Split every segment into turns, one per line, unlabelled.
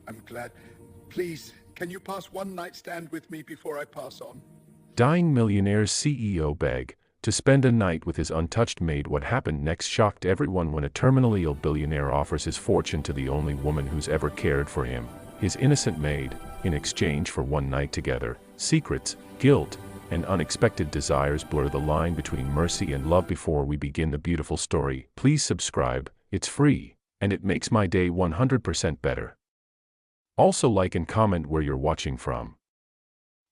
I'm glad. Please, can you pass one night stand with me before I pass on?
Dying Millionaire's CEO begged to spend a night with his untouched maid. What happened next shocked everyone when a terminally ill billionaire offers his fortune to the only woman who's ever cared for him, his innocent maid, in exchange for one night together. Secrets, guilt, and unexpected desires blur the line between mercy and love. Before we begin the beautiful story, please subscribe. It's free, and it makes my day 100% better. Also like and comment where you're watching from.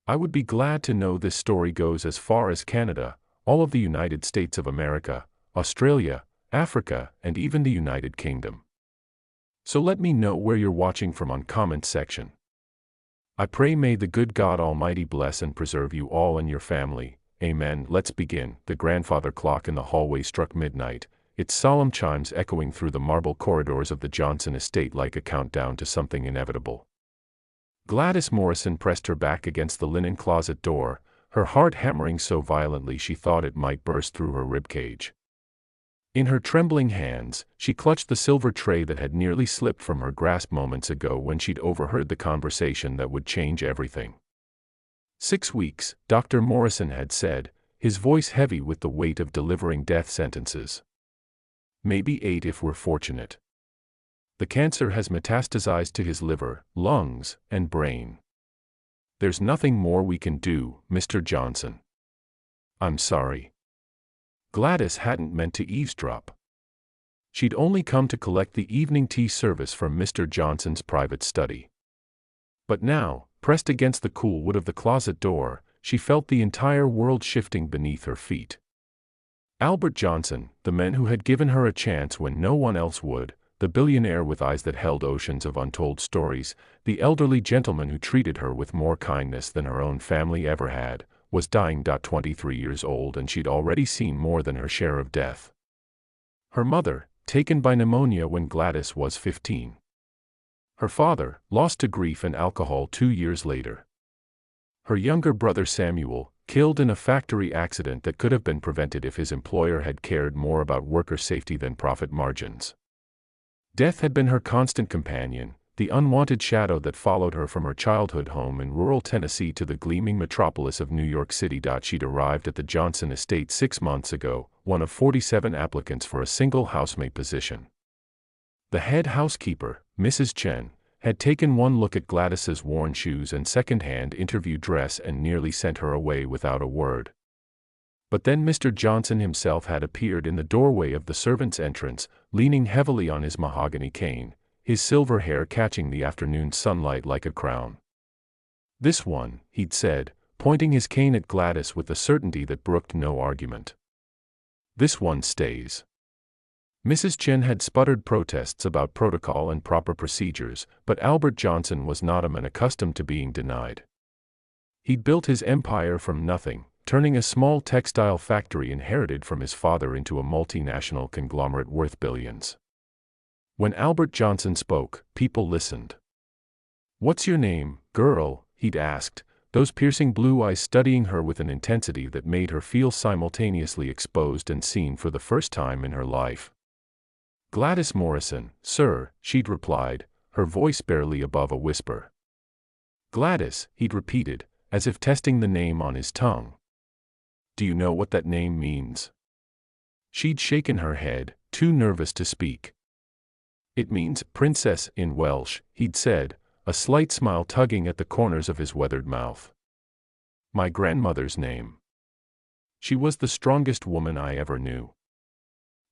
I would be glad to know. This story goes as far as Canada, all of the United States of America, Australia, Africa, and even the United Kingdom. So let me know where you're watching from on comment section. I pray may the good God Almighty bless and preserve you all and your family. Amen. Let's begin. The grandfather clock in the hallway struck midnight, its solemn chimes echoing through the marble corridors of the Johnson estate like a countdown to something inevitable. Gladys Morrison pressed her back against the linen closet door, her heart hammering so violently she thought it might burst through her ribcage. In her trembling hands, she clutched the silver tray that had nearly slipped from her grasp moments ago when she'd overheard the conversation that would change everything. 6 weeks, Dr. Morrison had said, his voice heavy with the weight of delivering death sentences. Maybe 8 if we're fortunate. The cancer has metastasized to his liver, lungs, and brain. There's nothing more we can do, Mr. Johnson. I'm sorry. Gladys hadn't meant to eavesdrop. She'd only come to collect the evening tea service from Mr. Johnson's private study. But now, pressed against the cool wood of the closet door, she felt the entire world shifting beneath her feet. Albert Johnson, the man who had given her a chance when no one else would, the billionaire with eyes that held oceans of untold stories, the elderly gentleman who treated her with more kindness than her own family ever had, was dying. 23 years old, and she'd already seen more than her share of death. Her mother, taken by pneumonia when Gladys was 15. Her father, lost to grief and alcohol 2 years later. Her younger brother Samuel, killed in a factory accident that could have been prevented if his employer had cared more about worker safety than profit margins. Death had been her constant companion, the unwanted shadow that followed her from her childhood home in rural Tennessee to the gleaming metropolis of New York City. She'd arrived at the Johnson estate 6 months ago, one of 47 applicants for a single housemaid position. The head housekeeper, Mrs. Chen, had taken one look at Gladys's worn shoes and second-hand interview dress and nearly sent her away without a word. But then Mr. Johnson himself had appeared in the doorway of the servants' entrance, leaning heavily on his mahogany cane, his silver hair catching the afternoon sunlight like a crown. This one, he'd said, pointing his cane at Gladys with a certainty that brooked no argument. This one stays. Mrs. Chen had sputtered protests about protocol and proper procedures, but Albert Johnson was not a man accustomed to being denied. He'd built his empire from nothing, turning a small textile factory inherited from his father into a multinational conglomerate worth billions. When Albert Johnson spoke, people listened. "What's your name, girl?" he'd asked, those piercing blue eyes studying her with an intensity that made her feel simultaneously exposed and seen for the first time in her life. "Gladys Morrison, sir," she'd replied, her voice barely above a whisper. "Gladys," he'd repeated, as if testing the name on his tongue. "Do you know what that name means?" She'd shaken her head, too nervous to speak. "It means princess in Welsh," he'd said, a slight smile tugging at the corners of his weathered mouth. "My grandmother's name. She was the strongest woman I ever knew.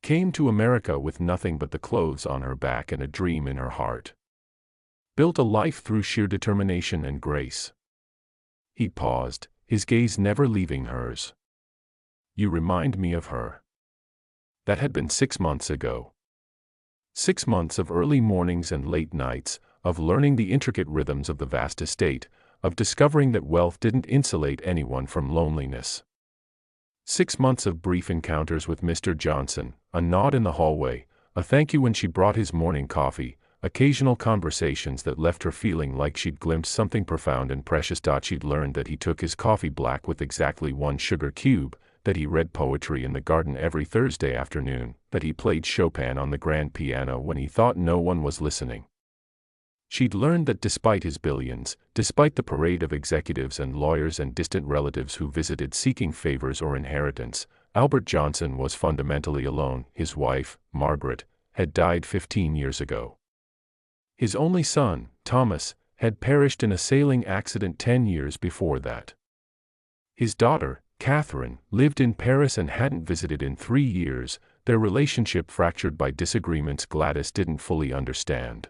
Came to America with nothing but the clothes on her back and a dream in her heart. Built a life through sheer determination and grace." He paused, his gaze never leaving hers. "You remind me of her." That had been 6 months ago. 6 months of early mornings and late nights, of learning the intricate rhythms of the vast estate, of discovering that wealth didn't insulate anyone from loneliness. 6 months of brief encounters with Mr. Johnson, a nod in the hallway, a thank you when she brought his morning coffee, occasional conversations that left her feeling like she'd glimpsed something profound and precious. She'd learned that he took his coffee black with exactly 1 sugar cube, that he read poetry in the garden every Thursday afternoon, that he played Chopin on the grand piano when he thought no one was listening. She'd learned that despite his billions, despite the parade of executives and lawyers and distant relatives who visited seeking favors or inheritance, Albert Johnson was fundamentally alone. His wife, Margaret, had died 15 years ago. His only son, Thomas, had perished in a sailing accident 10 years before that. His daughter, Catherine, lived in Paris and hadn't visited in 3 years, their relationship fractured by disagreements Gladys didn't fully understand.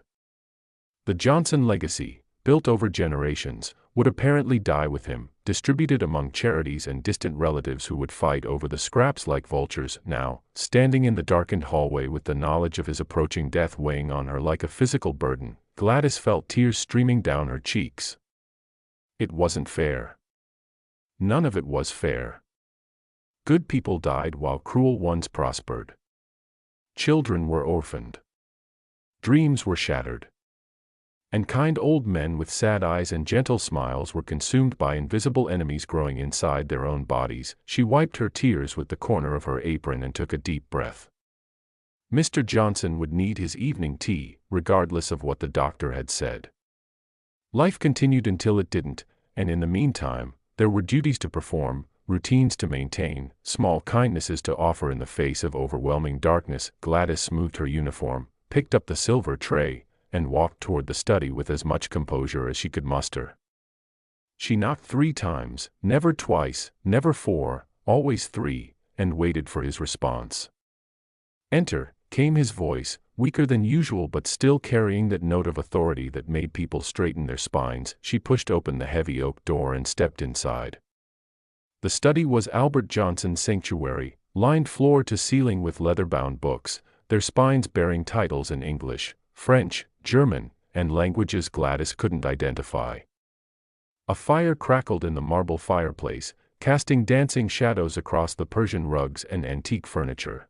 The Johnson legacy, built over generations, would apparently die with him, distributed among charities and distant relatives who would fight over the scraps like vultures. Now, standing in the darkened hallway with the knowledge of his approaching death weighing on her like a physical burden, Gladys felt tears streaming down her cheeks. It wasn't fair. None of it was fair. Good people died while cruel ones prospered. Children were orphaned. Dreams were shattered. And kind old men with sad eyes and gentle smiles were consumed by invisible enemies growing inside their own bodies. She wiped her tears with the corner of her apron and took a deep breath. Mr. Johnson would need his evening tea, regardless of what the doctor had said. Life continued until it didn't, and in the meantime, there were duties to perform, routines to maintain, small kindnesses to offer in the face of overwhelming darkness. Gladys smoothed her uniform, picked up the silver tray, and walked toward the study with as much composure as she could muster. She knocked 3 times, never twice, never 4, always 3, and waited for his response. "Enter," came his voice, weaker than usual but still carrying that note of authority that made people straighten their spines. She pushed open the heavy oak door and stepped inside. The study was Albert Johnson's sanctuary, lined floor to ceiling with leather-bound books, their spines bearing titles in English, French, German, and languages Gladys couldn't identify. A fire crackled in the marble fireplace, casting dancing shadows across the Persian rugs and antique furniture.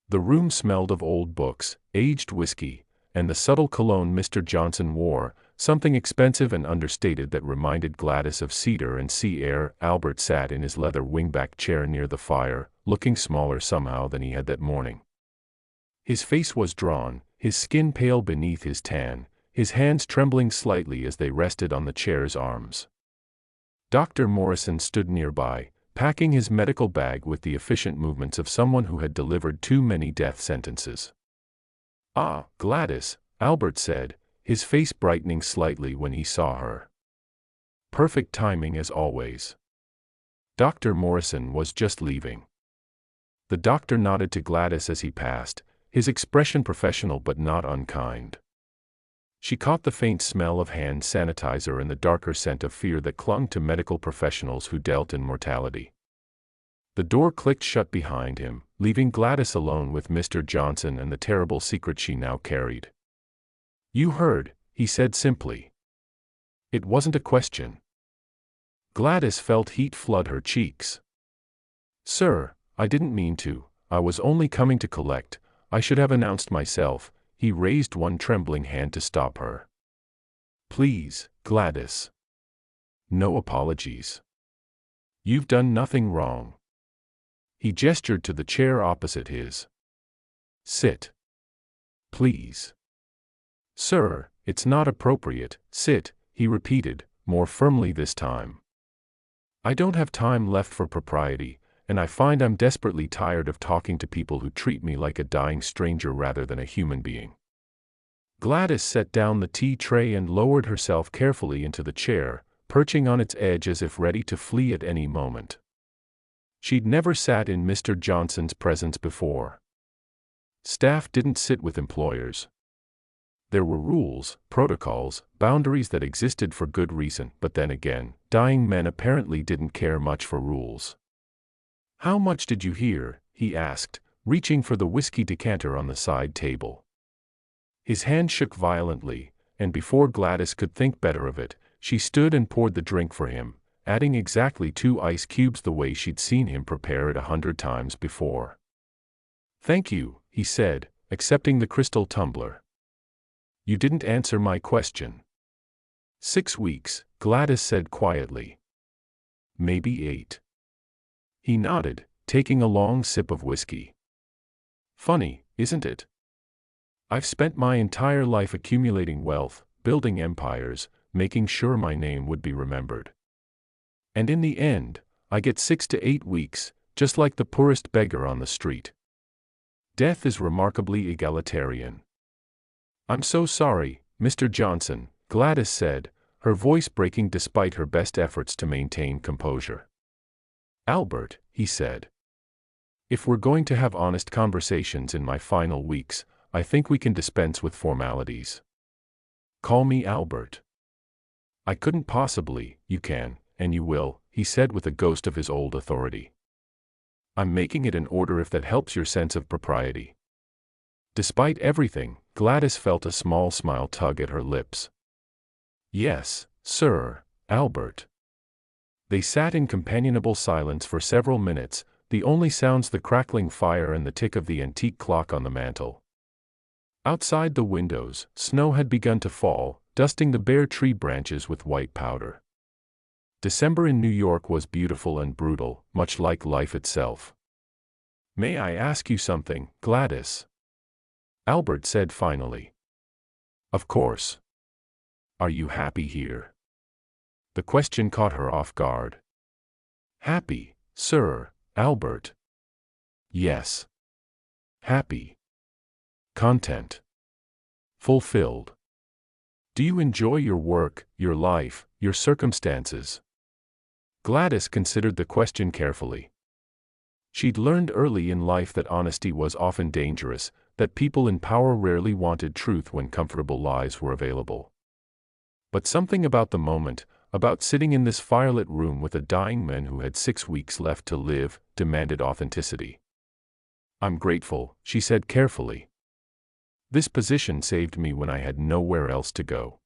The room smelled of old books, aged whiskey, and the subtle cologne Mr. Johnson wore, something expensive and understated that reminded Gladys of cedar and sea air. Albert sat in his leather wingback chair near the fire, looking smaller somehow than he had that morning. His face was drawn, his skin pale beneath his tan, his hands trembling slightly as they rested on the chair's arms. Dr. Morrison stood nearby, packing his medical bag with the efficient movements of someone who had delivered too many death sentences. "Ah, Gladys," Albert said, his face brightening slightly when he saw her. Perfect timing as always. Dr. Morrison was just leaving. The doctor nodded to Gladys as he passed, his expression professional but not unkind. She caught the faint smell of hand sanitizer and the darker scent of fear that clung to medical professionals who dealt in mortality. The door clicked shut behind him, leaving Gladys alone with Mr. Johnson and the terrible secret she now carried. "You heard," he said simply. It wasn't a question. Gladys felt heat flood her cheeks. "Sir, I didn't mean to. I was only coming to collect. I should have announced myself." He raised one trembling hand to stop her. "Please, Gladys. No apologies. You've done nothing wrong." He gestured to the chair opposite his. "Sit. Please." "Sir, it's not appropriate. Sit," he repeated, more firmly this time. "I don't have time left for propriety, and I find I'm desperately tired of talking to people who treat me like a dying stranger rather than a human being." Gladys set down the tea tray and lowered herself carefully into the chair, perching on its edge as if ready to flee at any moment. She'd never sat in Mr. Johnson's presence before. Staff didn't sit with employers. There were rules, protocols, boundaries that existed for good reason, but then again, dying men apparently didn't care much for rules. "How much did you hear?" he asked, reaching for the whiskey decanter on the side table. His hand shook violently, and before Gladys could think better of it, she stood and poured the drink for him, adding exactly 2 ice cubes the way she'd seen him prepare it 100 times before. "Thank you," he said, accepting the crystal tumbler. "You didn't answer my question." 6 weeks, Gladys said quietly. "Maybe 8. He nodded, taking a long sip of whiskey. "Funny, isn't it? I've spent my entire life accumulating wealth, building empires, making sure my name would be remembered. And in the end, I get 6 to 8 weeks, just like the poorest beggar on the street. Death is remarkably egalitarian. I'm so sorry, Mr. Johnson, Gladys said, her voice breaking despite her best efforts to maintain composure. Albert, he said. If we're going to have honest conversations in my final weeks, I think we can dispense with formalities. Call me Albert. I couldn't possibly. You can, and you will, he said with a ghost of his old authority. I'm making it an order if that helps your sense of propriety. Despite everything, Gladys felt a small smile tug at her lips. Yes, sir, Albert. They sat in companionable silence for several minutes, the only sounds the crackling fire and the tick of the antique clock on the mantel. Outside the windows, snow had begun to fall, dusting the bare tree branches with white powder. December in New York was beautiful and brutal, much like life itself. May I ask you something, Gladys? Albert said finally. Of course. Are you happy here? The question caught her off guard. Happy, sir, Albert. Yes. Happy. Content. Fulfilled. Do you enjoy your work, your life, your circumstances? Gladys considered the question carefully. She'd learned early in life that honesty was often dangerous, that people in power rarely wanted truth when comfortable lies were available. But something about the moment, about sitting in this firelit room with a dying man who had 6 weeks left to live, demanded authenticity. I'm grateful, she said carefully. This position saved me when I had nowhere else to go.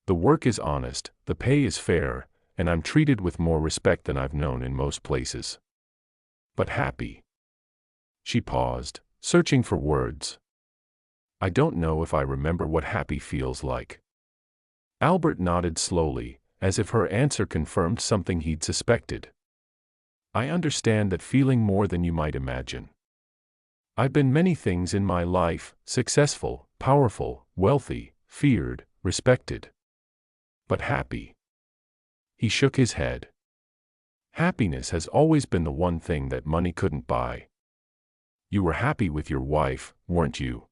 The work is honest, the pay is fair, and I'm treated with more respect than I've known in most places. But happy. She paused, searching for words. I don't know if I remember what happy feels like. Albert nodded slowly, as if her answer confirmed something he'd suspected. I understand that feeling more than you might imagine. I've been many things in my life, successful, powerful, wealthy, feared, respected. But happy. He shook his head. Happiness has always been the one thing that money couldn't buy. You were happy with your wife, weren't you?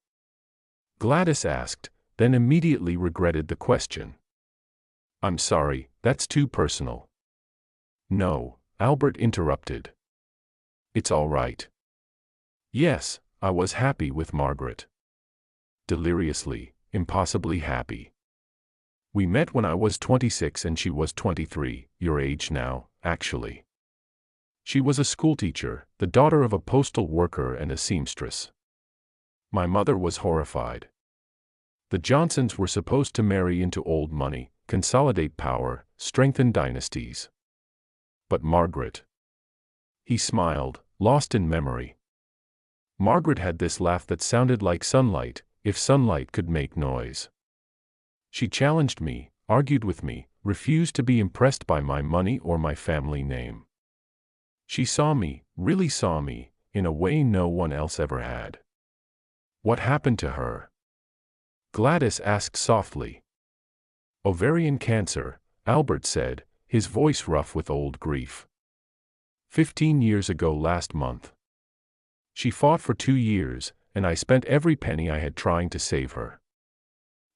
Gladys asked, then immediately regretted the question. I'm sorry, that's too personal. No, Albert interrupted. It's all right. Yes, I was happy with Margaret. Deliriously, impossibly happy. We met when I was 26 and she was 23, your age now, actually. She was a schoolteacher, the daughter of a postal worker and a seamstress. My mother was horrified. The Johnsons were supposed to marry into old money, consolidate power, strengthen dynasties. But Margaret. He smiled, lost in memory. Margaret had this laugh that sounded like sunlight, if sunlight could make noise. She challenged me, argued with me, refused to be impressed by my money or my family name. She saw me, really saw me, in a way no one else ever had. What happened to her? Gladys asked softly. Ovarian cancer, Albert said, his voice rough with old grief. 15 years ago last month. She fought for 2 years, and I spent every penny I had trying to save her.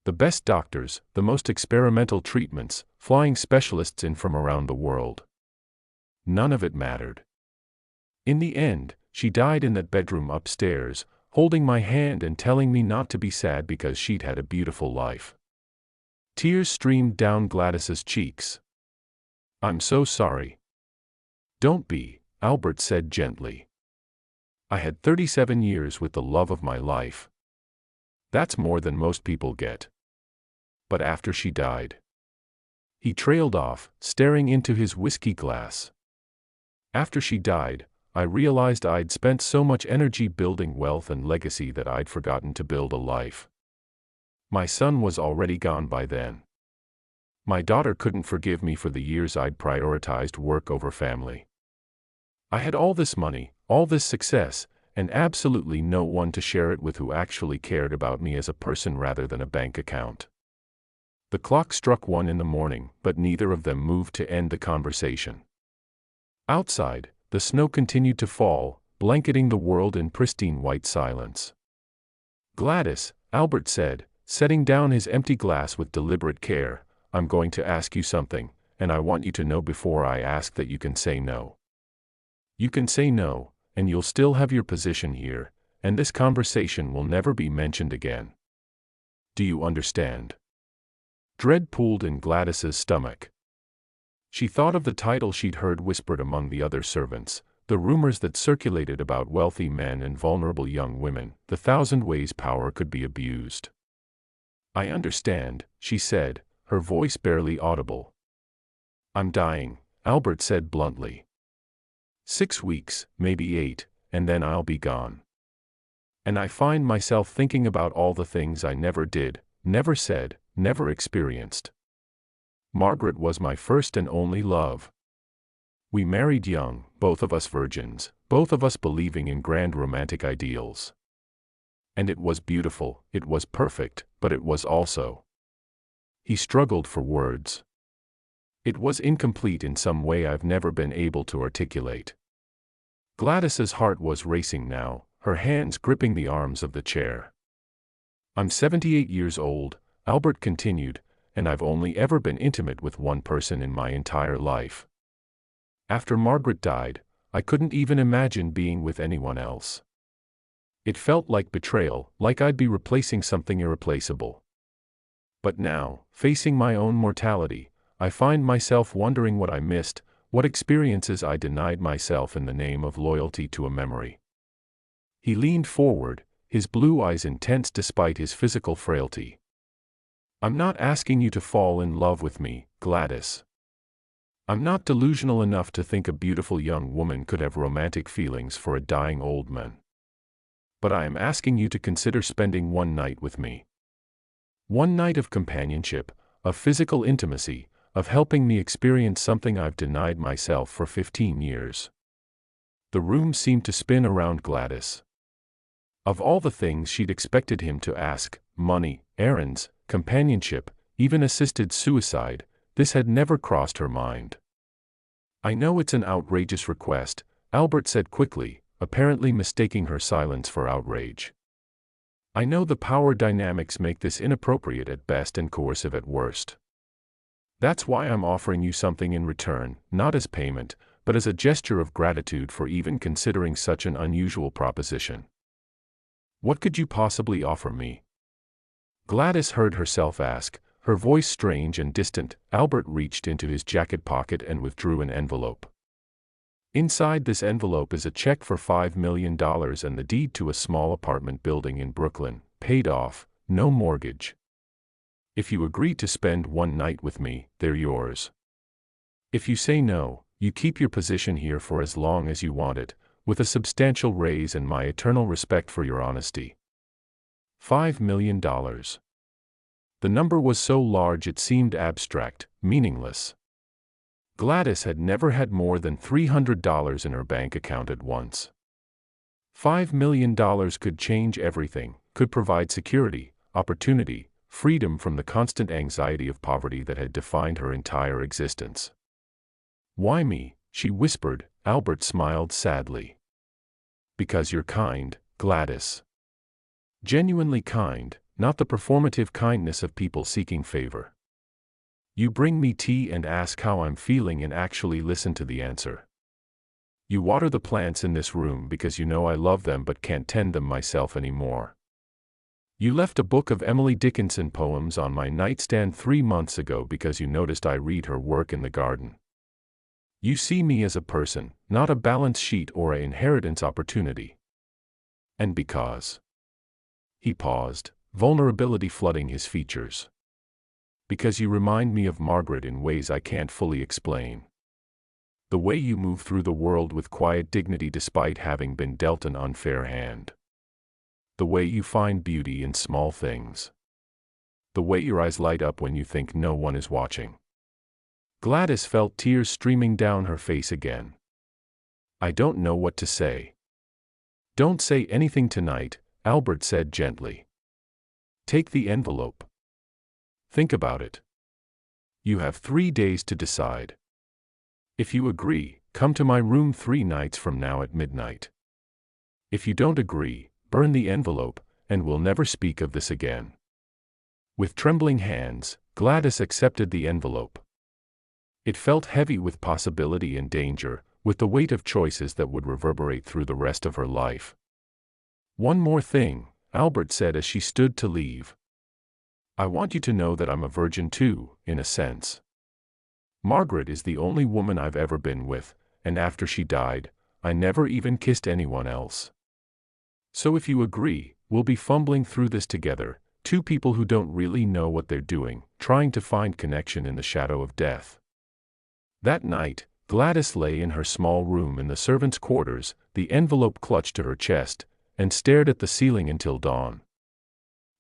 The best doctors, the most experimental treatments, flying specialists in from around the world. None of it mattered. In the end, she died in that bedroom upstairs, holding my hand and telling me not to be sad because she'd had a beautiful life. Tears streamed down Gladys's cheeks. I'm so sorry. Don't be, Albert said gently. I had 37 years with the love of my life. That's more than most people get. But after she died. He trailed off, staring into his whiskey glass. After she died, I realized I'd spent so much energy building wealth and legacy that I'd forgotten to build a life. My son was already gone by then. My daughter couldn't forgive me for the years I'd prioritized work over family. I had all this money, all this success, and absolutely no one to share it with who actually cared about me as a person rather than a bank account. The clock struck 1 in the morning, but neither of them moved to end the conversation. Outside, the snow continued to fall, blanketing the world in pristine white silence. "Gladys," Albert said, setting down his empty glass with deliberate care, "I'm going to ask you something, and I want you to know before I ask that you can say no. You can say no, and you'll still have your position here, and this conversation will never be mentioned again. Do you understand?" Dread pooled in Gladys's stomach. She thought of the title she'd heard whispered among the other servants, the rumors that circulated about wealthy men and vulnerable young women, the 1,000 ways power could be abused. "I understand," she said, her voice barely audible. "I'm dying," Albert said bluntly. 6 weeks, maybe 8, and then I'll be gone. And I find myself thinking about all the things I never did, never said, never experienced. Margaret was my first and only love. We married young, both of us virgins, both of us believing in grand romantic ideals. And it was beautiful, it was perfect, but it was also—" He struggled for words. "It was incomplete in some way I've never been able to articulate." Gladys's heart was racing now, her hands gripping the arms of the chair. "I'm 78 years old," Albert continued, "and I've only ever been intimate with one person in my entire life. After Margaret died, I couldn't even imagine being with anyone else. It felt like betrayal, like I'd be replacing something irreplaceable. But now, facing my own mortality, I find myself wondering what I missed, what experiences I denied myself in the name of loyalty to a memory." He leaned forward, his blue eyes intense despite his physical frailty. "I'm not asking you to fall in love with me, Gladys. I'm not delusional enough to think a beautiful young woman could have romantic feelings for a dying old man. But I am asking you to consider spending one night with me. One night of companionship, of physical intimacy, of helping me experience something I've denied myself for 15 years. The room seemed to spin around Gladys. Of all the things she'd expected him to ask, money, errands, companionship, even assisted suicide, this had never crossed her mind. "I know it's an outrageous request," Albert said quickly, apparently mistaking her silence for outrage. "I know the power dynamics make this inappropriate at best and coercive at worst. That's why I'm offering you something in return, not as payment, but as a gesture of gratitude for even considering such an unusual proposition." "What could you possibly offer me?" Gladys heard herself ask, her voice strange and distant. Albert reached into his jacket pocket and withdrew an envelope. "Inside this envelope is a check for $5 million and the deed to a small apartment building in Brooklyn, paid off, no mortgage. If you agree to spend one night with me, they're yours. If you say no, you keep your position here for as long as you want it, with a substantial raise and my eternal respect for your honesty." $5 million. The number was so large it seemed abstract, meaningless. Gladys had never had more than $300 in her bank account at once. $5 million could change everything, could provide security, opportunity, freedom from the constant anxiety of poverty that had defined her entire existence. "Why me?" she whispered. Albert smiled sadly. "Because you're kind, Gladys. Genuinely kind, not the performative kindness of people seeking favor. You bring me tea and ask how I'm feeling and actually listen to the answer. You water the plants in this room because you know I love them but can't tend them myself anymore. You left a book of Emily Dickinson poems on my nightstand 3 months ago because you noticed I read her work in the garden. You see me as a person, not a balance sheet or an inheritance opportunity. And because—" He paused, vulnerability flooding his features. "Because you remind me of Margaret in ways I can't fully explain. The way you move through the world with quiet dignity despite having been dealt an unfair hand. The way you find beauty in small things. The way your eyes light up when you think no one is watching." Gladys felt tears streaming down her face again. "I don't know what to say." "Don't say anything tonight," Albert said gently. "Take the envelope. Think about it. You have 3 days to decide. If you agree, come to my room 3 nights from now at midnight. If you don't agree, burn the envelope, and we'll never speak of this again." With trembling hands, Gladys accepted the envelope. It felt heavy with possibility and danger, with the weight of choices that would reverberate through the rest of her life. "One more thing," Albert said as she stood to leave. "I want you to know that I'm a virgin too, in a sense. Margaret is the only woman I've ever been with, and after she died, I never even kissed anyone else. So if you agree, we'll be fumbling through this together, two people who don't really know what they're doing, trying to find connection in the shadow of death." That night, Gladys lay in her small room in the servants' quarters, the envelope clutched to her chest, and stared at the ceiling until dawn.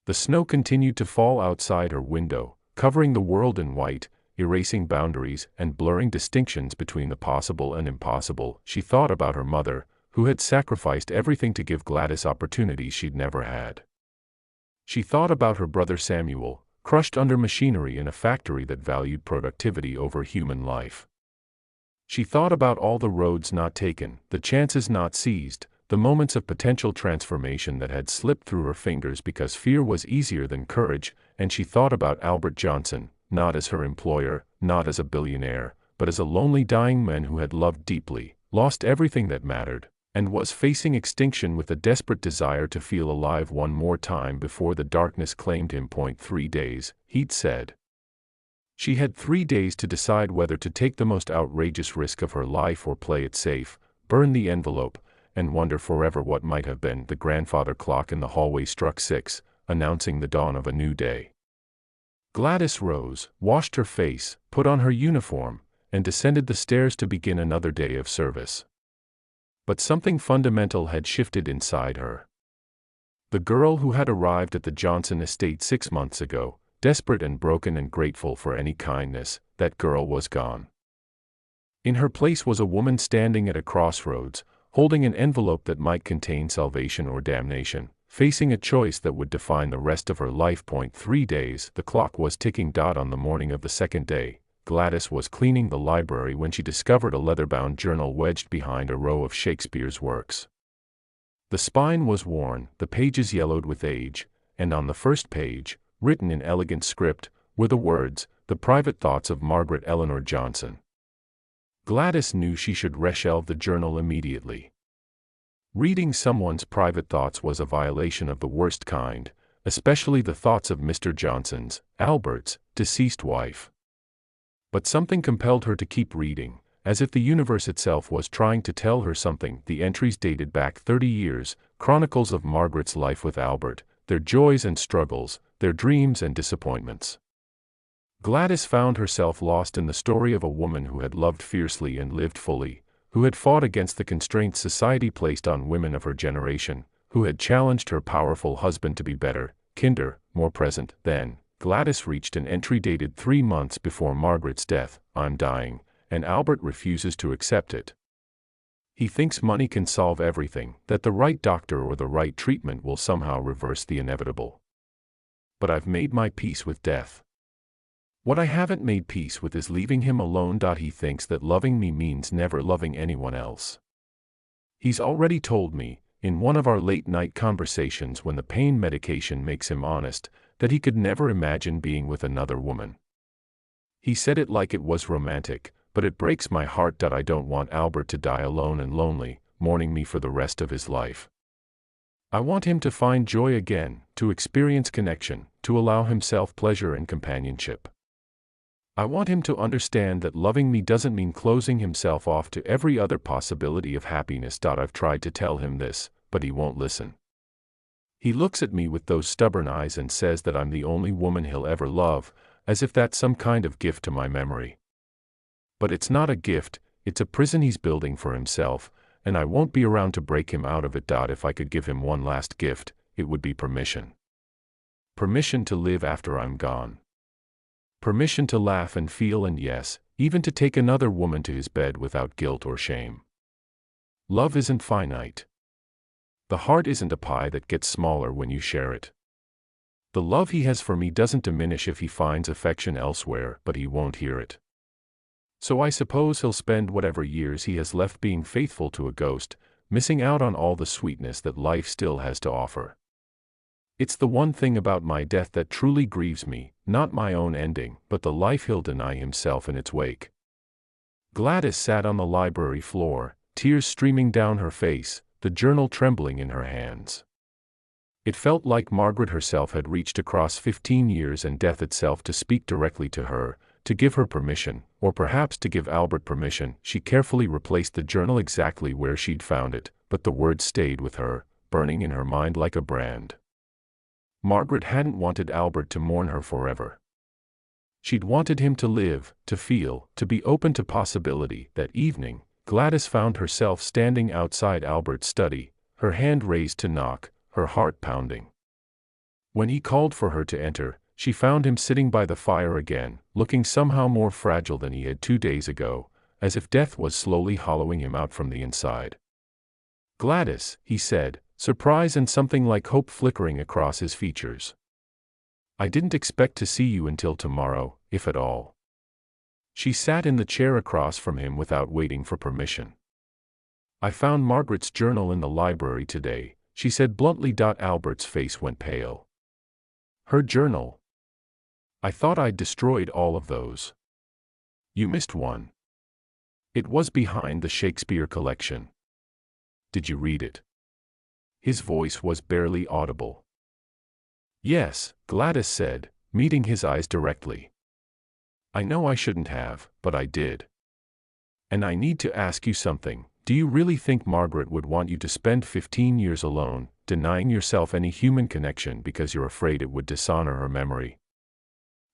The snow continued to fall outside her window, covering the world in white, erasing boundaries and blurring distinctions between the possible and impossible. She thought about her mother, who had sacrificed everything to give Gladys opportunities she'd never had. She thought about her brother Samuel, crushed under machinery in a factory that valued productivity over human life. She thought about all the roads not taken, the chances not seized, the moments of potential transformation that had slipped through her fingers because fear was easier than courage, and she thought about Albert Johnson, not as her employer, not as a billionaire, but as a lonely dying man who had loved deeply, lost everything that mattered, and was facing extinction with a desperate desire to feel alive one more time before the darkness claimed him. 3 days, he'd said. She had 3 days to decide whether to take the most outrageous risk of her life or play it safe, burn the envelope, and wonder forever what might have been. The grandfather clock in the hallway struck 6, announcing the dawn of a new day. Gladys rose, washed her face, put on her uniform, and descended the stairs to begin another day of service. But something fundamental had shifted inside her. The girl who had arrived at the Johnson estate 6 months ago, desperate and broken and grateful for any kindness, that girl was gone. In her place was a woman standing at a crossroads, holding an envelope that might contain salvation or damnation, facing a choice that would define the rest of her life. 3 days, the clock was ticking. On the morning of the second day, Gladys was cleaning the library when she discovered a leather-bound journal wedged behind a row of Shakespeare's works. The spine was worn, the pages yellowed with age, and on the first page, written in elegant script, were the words, "The Private Thoughts of Margaret Eleanor Johnson." Gladys knew she should reshelve the journal immediately. Reading someone's private thoughts was a violation of the worst kind, especially the thoughts of Mr. Johnson's, Albert's, deceased wife. But something compelled her to keep reading, as if the universe itself was trying to tell her something. The entries dated back 30 years, chronicles of Margaret's life with Albert, their joys and struggles, their dreams and disappointments. Gladys found herself lost in the story of a woman who had loved fiercely and lived fully, who had fought against the constraints society placed on women of her generation, who had challenged her powerful husband to be better, kinder, more present. Then, Gladys reached an entry dated 3 months before Margaret's death. "I'm dying, and Albert refuses to accept it. He thinks money can solve everything, that the right doctor or the right treatment will somehow reverse the inevitable. But I've made my peace with death. What I haven't made peace with is leaving him alone. He thinks that loving me means never loving anyone else. He's already told me, in one of our late-night conversations when the pain medication makes him honest, that he could never imagine being with another woman. He said it like it was romantic, but it breaks my heart. I don't want Albert to die alone and lonely, mourning me for the rest of his life. I want him to find joy again, to experience connection, to allow himself pleasure and companionship. I want him to understand that loving me doesn't mean closing himself off to every other possibility of happiness. I've tried to tell him this, but he won't listen. He looks at me with those stubborn eyes and says that I'm the only woman he'll ever love, as if that's some kind of gift to my memory. But it's not a gift, it's a prison he's building for himself, and I won't be around to break him out of it. If I could give him one last gift, it would be permission. Permission to live after I'm gone. Permission to laugh and feel and yes, even to take another woman to his bed without guilt or shame. Love isn't finite. The heart isn't a pie that gets smaller when you share it. The love he has for me doesn't diminish if he finds affection elsewhere, but he won't hear it. So I suppose he'll spend whatever years he has left being faithful to a ghost, missing out on all the sweetness that life still has to offer. It's the one thing about my death that truly grieves me, not my own ending, but the life he'll deny himself in its wake. Gladys sat on the library floor, tears streaming down her face, the journal trembling in her hands. It felt like Margaret herself had reached across 15 years and death itself to speak directly to her, to give her permission, or perhaps to give Albert permission. She carefully replaced the journal exactly where she'd found it, but the words stayed with her, burning in her mind like a brand. Margaret hadn't wanted Albert to mourn her forever. She'd wanted him to live, to feel, to be open to possibility. That evening, Gladys found herself standing outside Albert's study, her hand raised to knock, her heart pounding. When he called for her to enter, she found him sitting by the fire again, looking somehow more fragile than he had 2 days ago, as if death was slowly hollowing him out from the inside. "Gladys," he said, surprise and something like hope flickering across his features. "I didn't expect to see you until tomorrow, if at all." She sat in the chair across from him without waiting for permission. "I found Margaret's journal in the library today," she said bluntly. Albert's face went pale. "Her journal? I thought I'd destroyed all of those." "You missed one. It was behind the Shakespeare collection. Did you read it?" His voice was barely audible. "Yes," Gladys said, meeting his eyes directly. "I know I shouldn't have, but I did. And I need to ask you something. Do you really think Margaret would want you to spend 15 years alone, denying yourself any human connection because you're afraid it would dishonor her memory?"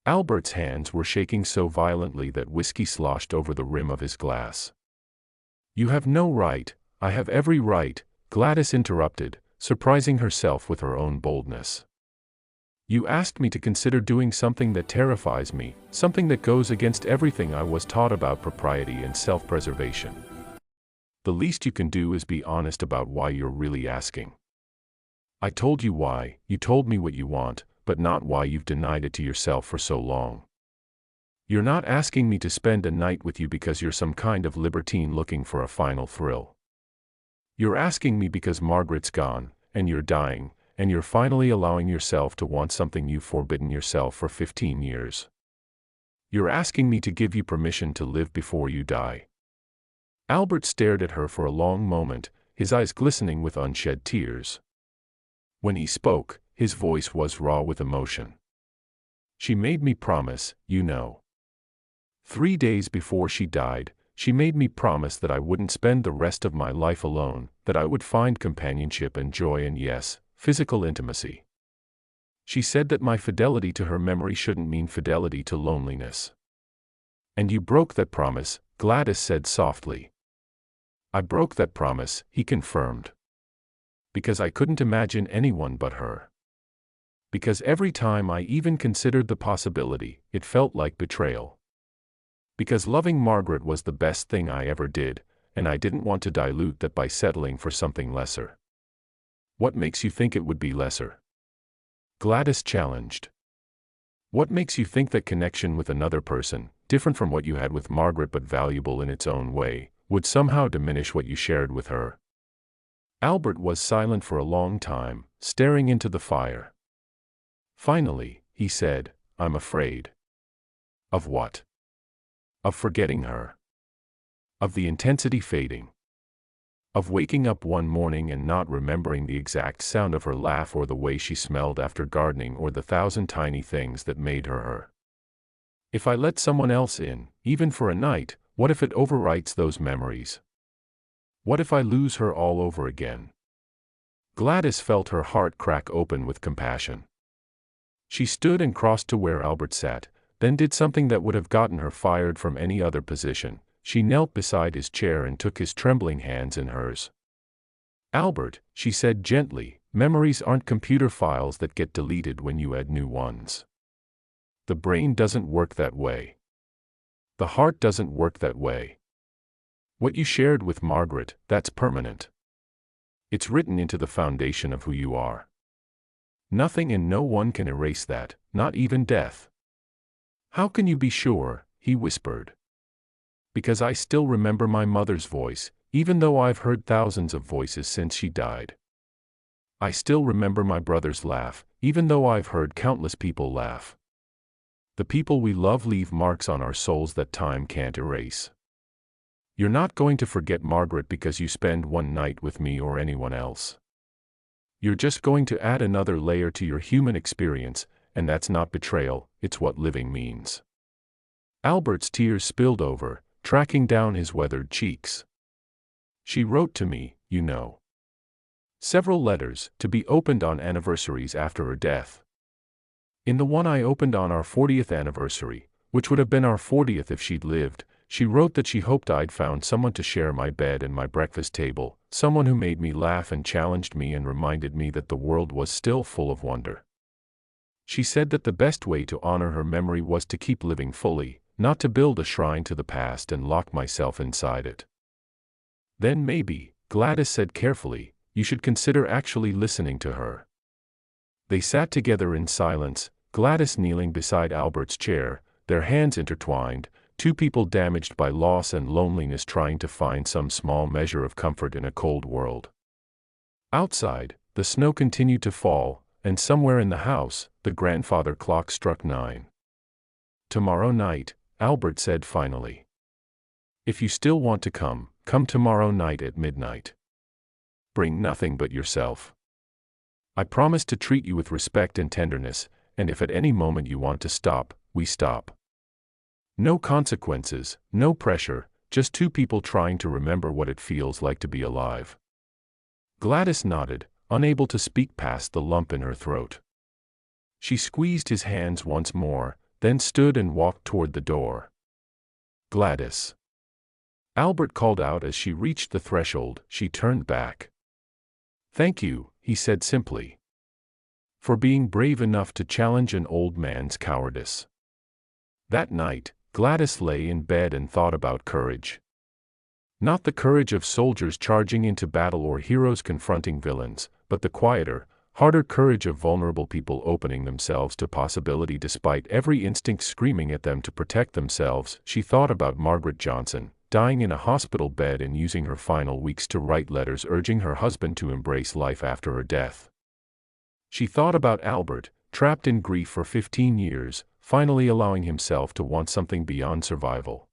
Albert's hands were shaking so violently that whiskey sloshed over the rim of his glass. "You have no right." "I have every right," Gladys interrupted, surprising herself with her own boldness. "You asked me to consider doing something that terrifies me, something that goes against everything I was taught about propriety and self-preservation. The least you can do is be honest about why you're really asking. I told you why, you told me what you want, but not why you've denied it to yourself for so long. You're not asking me to spend a night with you because you're some kind of libertine looking for a final thrill. You're asking me because Margaret's gone, and you're dying, and you're finally allowing yourself to want something you've forbidden yourself for 15 years. You're asking me to give you permission to live before you die." Albert stared at her for a long moment, his eyes glistening with unshed tears. When he spoke, his voice was raw with emotion. "She made me promise, you know. 3 days before she died, she made me promise that I wouldn't spend the rest of my life alone, that I would find companionship and joy and, yes, physical intimacy. She said that my fidelity to her memory shouldn't mean fidelity to loneliness. And you broke that promise," Gladys said softly. "I broke that promise," he confirmed. "Because I couldn't imagine anyone but her. Because every time I even considered the possibility, it felt like betrayal. Because loving Margaret was the best thing I ever did, and I didn't want to dilute that by settling for something lesser." "What makes you think it would be lesser?" Gladys challenged. "What makes you think that connection with another person, different from what you had with Margaret but valuable in its own way, would somehow diminish what you shared with her?" Albert was silent for a long time, staring into the fire. Finally, he said, "I'm afraid." "Of what?" "Of forgetting her. Of the intensity fading. Of waking up one morning and not remembering the exact sound of her laugh or the way she smelled after gardening or the 1,000 tiny things that made her her. If I let someone else in, even for a night, what if it overwrites those memories? What if I lose her all over again?" Gladys felt her heart crack open with compassion. She stood and crossed to where Albert sat, then did something that would have gotten her fired from any other position. She knelt beside his chair and took his trembling hands in hers. "Albert," she said gently, "memories aren't computer files that get deleted when you add new ones. The brain doesn't work that way. The heart doesn't work that way. What you shared with Margaret, that's permanent. It's written into the foundation of who you are. Nothing and no one can erase that, not even death. How can you be sure? He whispered. Because I still remember my mother's voice, even though I've heard thousands of voices since she died. I still remember my brother's laugh, even though I've heard countless people laugh. The people we love leave marks on our souls that time can't erase. You're not going to forget Margaret because you spend one night with me or anyone else. You're just going to add another layer to your human experience, and that's not betrayal, it's what living means. Albert's tears spilled over, tracking down his weathered cheeks. She wrote to me, you know. Several letters, to be opened on anniversaries after her death. In the one I opened on our 40th anniversary, which would have been our 40th if she'd lived, she wrote that she hoped I'd found someone to share my bed and my breakfast table, someone who made me laugh and challenged me and reminded me that the world was still full of wonder. She said that the best way to honor her memory was to keep living fully, not to build a shrine to the past and lock myself inside it. Then maybe, Gladys said carefully, you should consider actually listening to her. They sat together in silence, Gladys kneeling beside Albert's chair, their hands intertwined, two people damaged by loss and loneliness trying to find some small measure of comfort in a cold world. Outside, the snow continued to fall, and somewhere in the house, the grandfather clock struck 9. Tomorrow night, Albert said finally. If you still want to come tomorrow night at midnight. Bring nothing but yourself. I promise to treat you with respect and tenderness, and if at any moment you want to stop, we stop. No consequences, no pressure, just two people trying to remember what it feels like to be alive. Gladys nodded, unable to speak past the lump in her throat. She squeezed his hands once more, then stood and walked toward the door. Gladys. Albert called out as she reached the threshold. She turned back. Thank you, he said simply. For being brave enough to challenge an old man's cowardice. That night, Gladys lay in bed and thought about courage. Not the courage of soldiers charging into battle or heroes confronting villains, but the quieter, harder courage of vulnerable people opening themselves to possibility despite every instinct screaming at them to protect themselves. She thought about Margaret Johnson, dying in a hospital bed and using her final weeks to write letters urging her husband to embrace life after her death. She thought about Albert, trapped in grief for 15 years, finally allowing himself to want something beyond survival.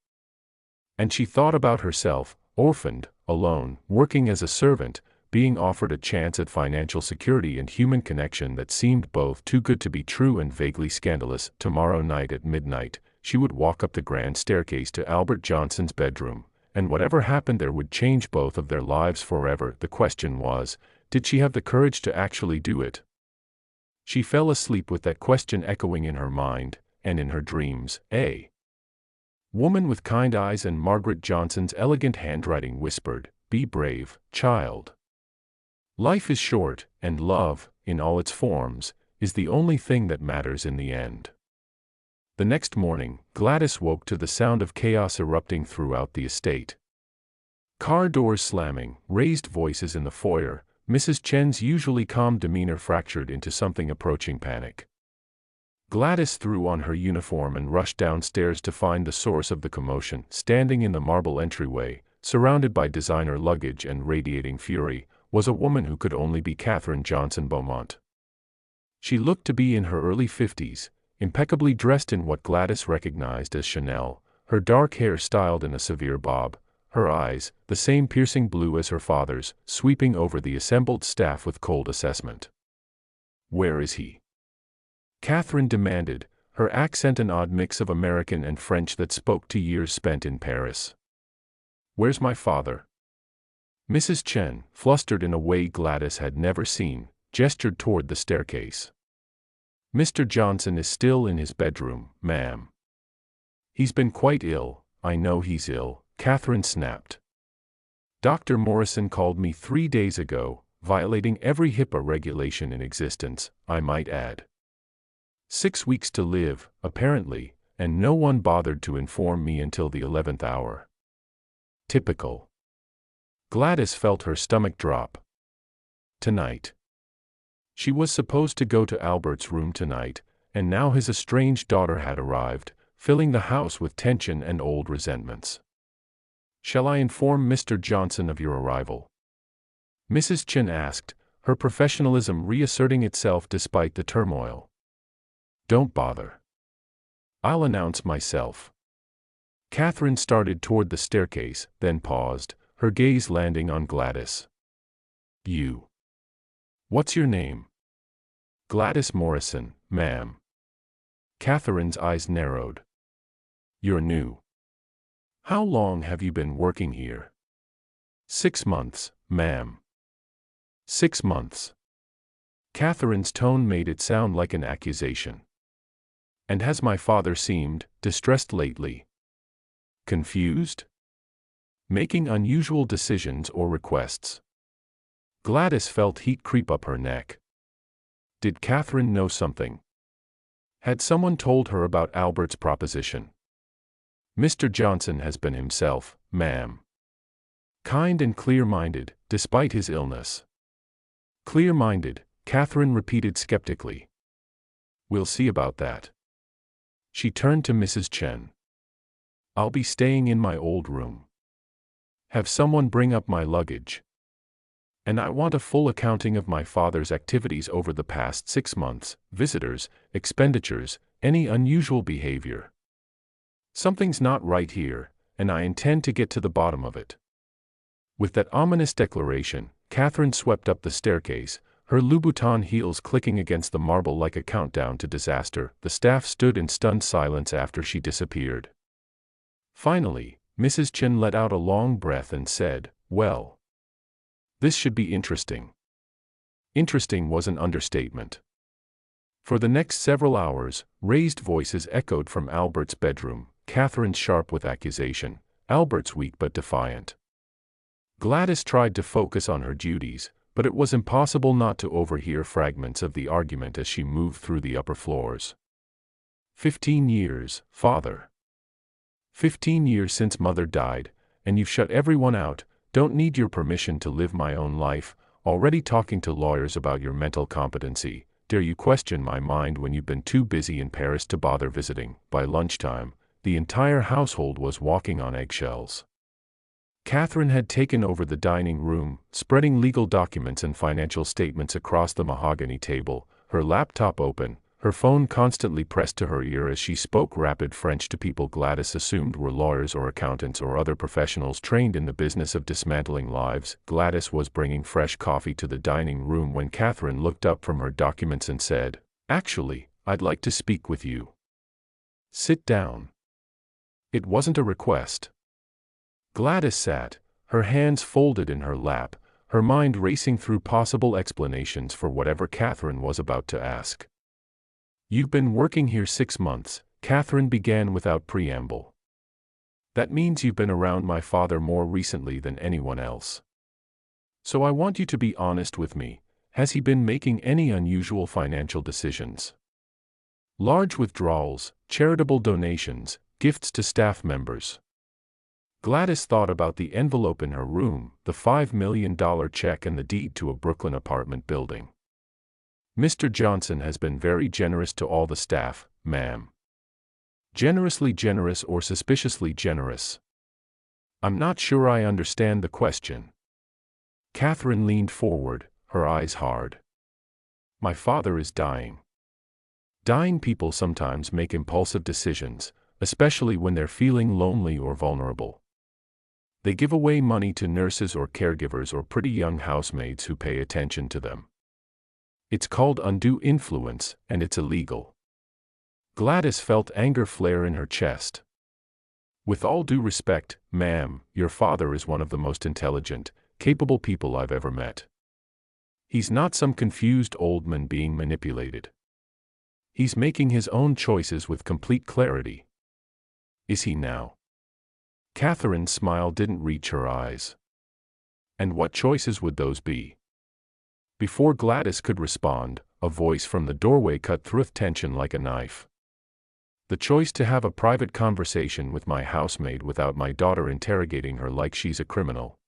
And she thought about herself, orphaned, alone, working as a servant, being offered a chance at financial security and human connection that seemed both too good to be true and vaguely scandalous. Tomorrow night at midnight, she would walk up the grand staircase to Albert Johnson's bedroom, and whatever happened there would change both of their lives forever. The question was, did she have the courage to actually do it? She fell asleep with that question echoing in her mind, and in her dreams. A woman with kind eyes and Margaret Johnson's elegant handwriting whispered, "Be brave, child. Life is short, and love, in all its forms, is the only thing that matters in the end." The next morning, Gladys woke to the sound of chaos erupting throughout the estate. Car doors slamming, raised voices in the foyer, Mrs. Chen's usually calm demeanor fractured into something approaching panic. Gladys threw on her uniform and rushed downstairs to find the source of the commotion. Standing in the marble entryway, surrounded by designer luggage and radiating fury, was a woman who could only be Catherine Johnson Beaumont. She looked to be in her early 50s, impeccably dressed in what Gladys recognized as Chanel, her dark hair styled in a severe bob, her eyes, the same piercing blue as her father's, sweeping over the assembled staff with cold assessment. "Where is he?" Catherine demanded, her accent an odd mix of American and French that spoke to years spent in Paris. "Where's my father?" Mrs. Chen, flustered in a way Gladys had never seen, gestured toward the staircase. "Mr. Johnson is still in his bedroom, ma'am." "He's been quite ill, I know he's ill," Catherine snapped. "Dr. Morrison called me 3 days ago, violating every HIPAA regulation in existence, I might add. 6 weeks to live, apparently, and no one bothered to inform me until the 11th hour. Typical." Gladys felt her stomach drop. "Tonight." She was supposed to go to Albert's room tonight, and now his estranged daughter had arrived, filling the house with tension and old resentments. "Shall I inform Mr. Johnson of your arrival?" Mrs. Chen asked, her professionalism reasserting itself despite the turmoil. "Don't bother. I'll announce myself." Catherine started toward the staircase, then paused, her gaze landing on Gladys. "You. What's your name?" "Gladys Morrison, ma'am." Catherine's eyes narrowed. "You're new. How long have you been working here?" "6 months, ma'am." 6 months. Catherine's tone made it sound like an accusation. "And has my father seemed distressed lately? Confused? Making unusual decisions or requests?" Gladys felt heat creep up her neck. Did Catherine know something? Had someone told her about Albert's proposition? "Mr. Johnson has been himself, ma'am. Kind and clear-minded, despite his illness." "Clear-minded," Catherine repeated skeptically. "We'll see about that." She turned to Mrs. Chen. "I'll be staying in my old room. Have someone bring up my luggage. And I want a full accounting of my father's activities over the past 6 months, visitors, expenditures, any unusual behavior. Something's not right here, and I intend to get to the bottom of it." With that ominous declaration, Catherine swept up the staircase, her Louboutin heels clicking against the marble like a countdown to disaster. The staff stood in stunned silence after she disappeared. Finally, Mrs. Chen let out a long breath and said, "Well, this should be interesting." Interesting was an understatement. For the next several hours, raised voices echoed from Albert's bedroom, Catherine's sharp with accusation, Albert's weak but defiant. Gladys tried to focus on her duties, but it was impossible not to overhear fragments of the argument as she moved through the upper floors. 15 years, father. 15 years since mother died, and you've shut everyone out. Don't need your permission to live my own life. Already talking to lawyers about your mental competency. Dare you question my mind when you've been too busy in Paris to bother visiting? By lunchtime, the entire household was walking on eggshells. Catherine had taken over the dining room, spreading legal documents and financial statements across the mahogany table, her laptop open, her phone constantly pressed to her ear as she spoke rapid French to people Gladys assumed were lawyers or accountants or other professionals trained in the business of dismantling lives. Gladys was bringing fresh coffee to the dining room when Catherine looked up from her documents and said, "Actually, I'd like to speak with you." "Sit down." It wasn't a request. Gladys sat, her hands folded in her lap, her mind racing through possible explanations for whatever Catherine was about to ask. "You've been working here 6 months, Catherine began without preamble. That means you've been around my father more recently than anyone else. So I want you to be honest with me. Has he been making any unusual financial decisions? Large withdrawals, charitable donations, gifts to staff members?" Gladys thought about the envelope in her room, the $5 million check and the deed to a Brooklyn apartment building. "Mr. Johnson has been very generous to all the staff, ma'am." Generously generous or suspiciously generous? "I'm not sure I understand the question." Catherine leaned forward, her eyes hard. "My father is dying. Dying people sometimes make impulsive decisions, especially when they're feeling lonely or vulnerable. They give away money to nurses or caregivers or pretty young housemaids who pay attention to them. It's called undue influence, and it's illegal." Gladys felt anger flare in her chest. "With all due respect, ma'am, your father is one of the most intelligent, capable people I've ever met. He's not some confused old man being manipulated. He's making his own choices with complete clarity. Is he now?" Catherine's smile didn't reach her eyes. "And what choices would those be?" Before Gladys could respond, a voice from the doorway cut through tension like a knife. "The choice to have a private conversation with my housemaid without my daughter interrogating her like she's a criminal."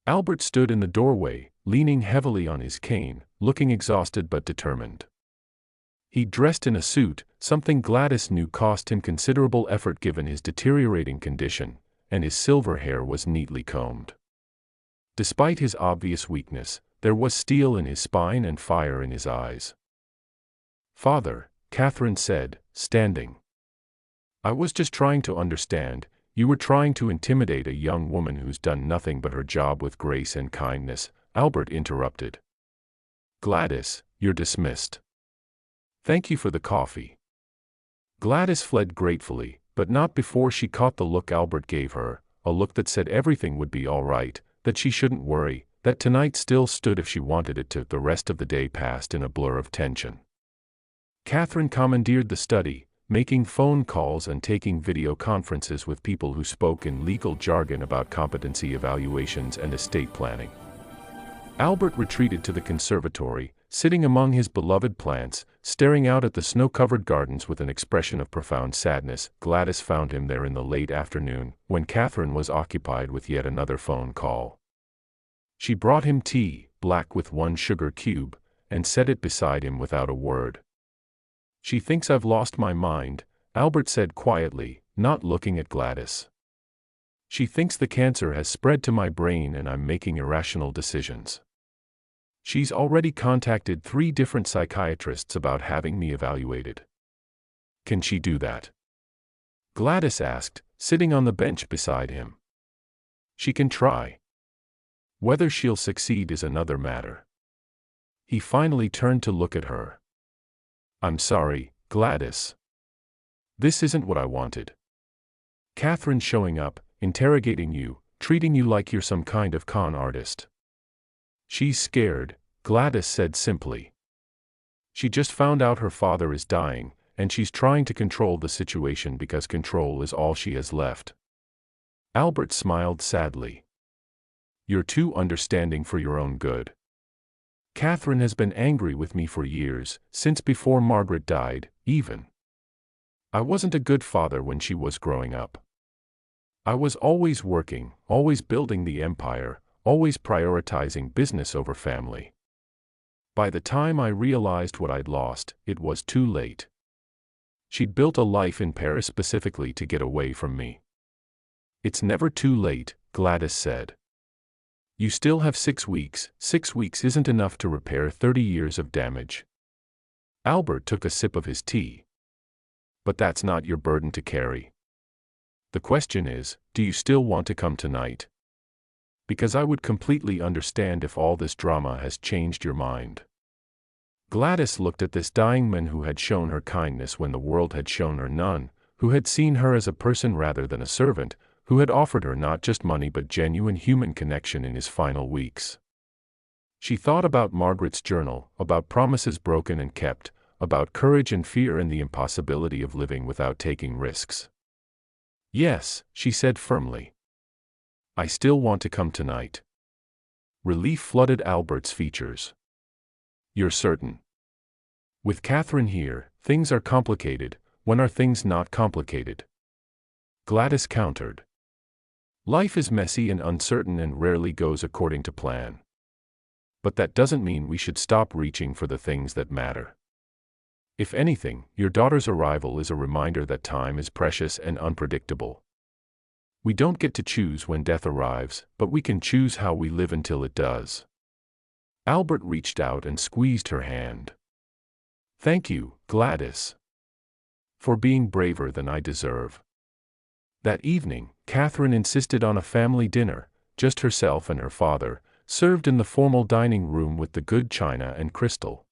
Albert stood in the doorway, leaning heavily on his cane, looking exhausted but determined. He dressed in a suit, something Gladys knew cost him considerable effort given his deteriorating condition, and his silver hair was neatly combed. Despite his obvious weakness, there was steel in his spine and fire in his eyes. "Father," Catherine said, standing. "I was just trying to understand. You were trying to intimidate a young woman who's done nothing but her job with grace and kindness," Albert interrupted. "Gladys, you're dismissed. Thank you for the coffee." Gladys fled gratefully, but not before she caught the look Albert gave her, a look that said everything would be all right, that she shouldn't worry, that tonight still stood if she wanted it to. The rest of the day passed in a blur of tension. Catherine commandeered the study, making phone calls and taking video conferences with people who spoke in legal jargon about competency evaluations and estate planning. Albert retreated to the conservatory, sitting among his beloved plants, staring out at the snow-covered gardens with an expression of profound sadness. Gladys found him there in the late afternoon, when Catherine was occupied with yet another phone call. She brought him tea, black with 1 sugar cube, and set it beside him without a word. "She thinks I've lost my mind," Albert said quietly, not looking at Gladys. "She thinks the cancer has spread to my brain and I'm making irrational decisions. She's already contacted 3 different psychiatrists about having me evaluated." "Can she do that?" Gladys asked, sitting on the bench beside him. "She can try. Whether she'll succeed is another matter." He finally turned to look at her. "I'm sorry, Gladys. This isn't what I wanted. Catherine showing up, interrogating you, treating you like you're some kind of con artist." "She's scared," Gladys said simply. "She just found out her father is dying, and she's trying to control the situation because control is all she has left." Albert smiled sadly. "You're too understanding for your own good. Catherine has been angry with me for years, since before Margaret died, even. I wasn't a good father when she was growing up. I was always working, always building the empire, always prioritizing business over family. By the time I realized what I'd lost, it was too late. She'd built a life in Paris specifically to get away from me." "It's never too late," Gladys said. "You still have 6 weeks. 6 weeks isn't enough to repair 30 years of damage." Albert took a sip of his tea. "But that's not your burden to carry. The question is, do you still want to come tonight? Because I would completely understand if all this drama has changed your mind." Gladys looked at this dying man who had shown her kindness when the world had shown her none, who had seen her as a person rather than a servant, who had offered her not just money but genuine human connection in his final weeks. She thought about Margaret's journal, about promises broken and kept, about courage and fear and the impossibility of living without taking risks. "Yes," she said firmly. "I still want to come tonight." Relief flooded Albert's features. "You're certain?" "With Catherine here, things are complicated. When are things not complicated?" Gladys countered. "Life is messy and uncertain and rarely goes according to plan. But that doesn't mean we should stop reaching for the things that matter. If anything, your daughter's arrival is a reminder that time is precious and unpredictable. We don't get to choose when death arrives, but we can choose how we live until it does." Albert reached out and squeezed her hand. "Thank you, Gladys. For being braver than I deserve." That evening, Catherine insisted on a family dinner, just herself and her father, served in the formal dining room with the good china and crystal.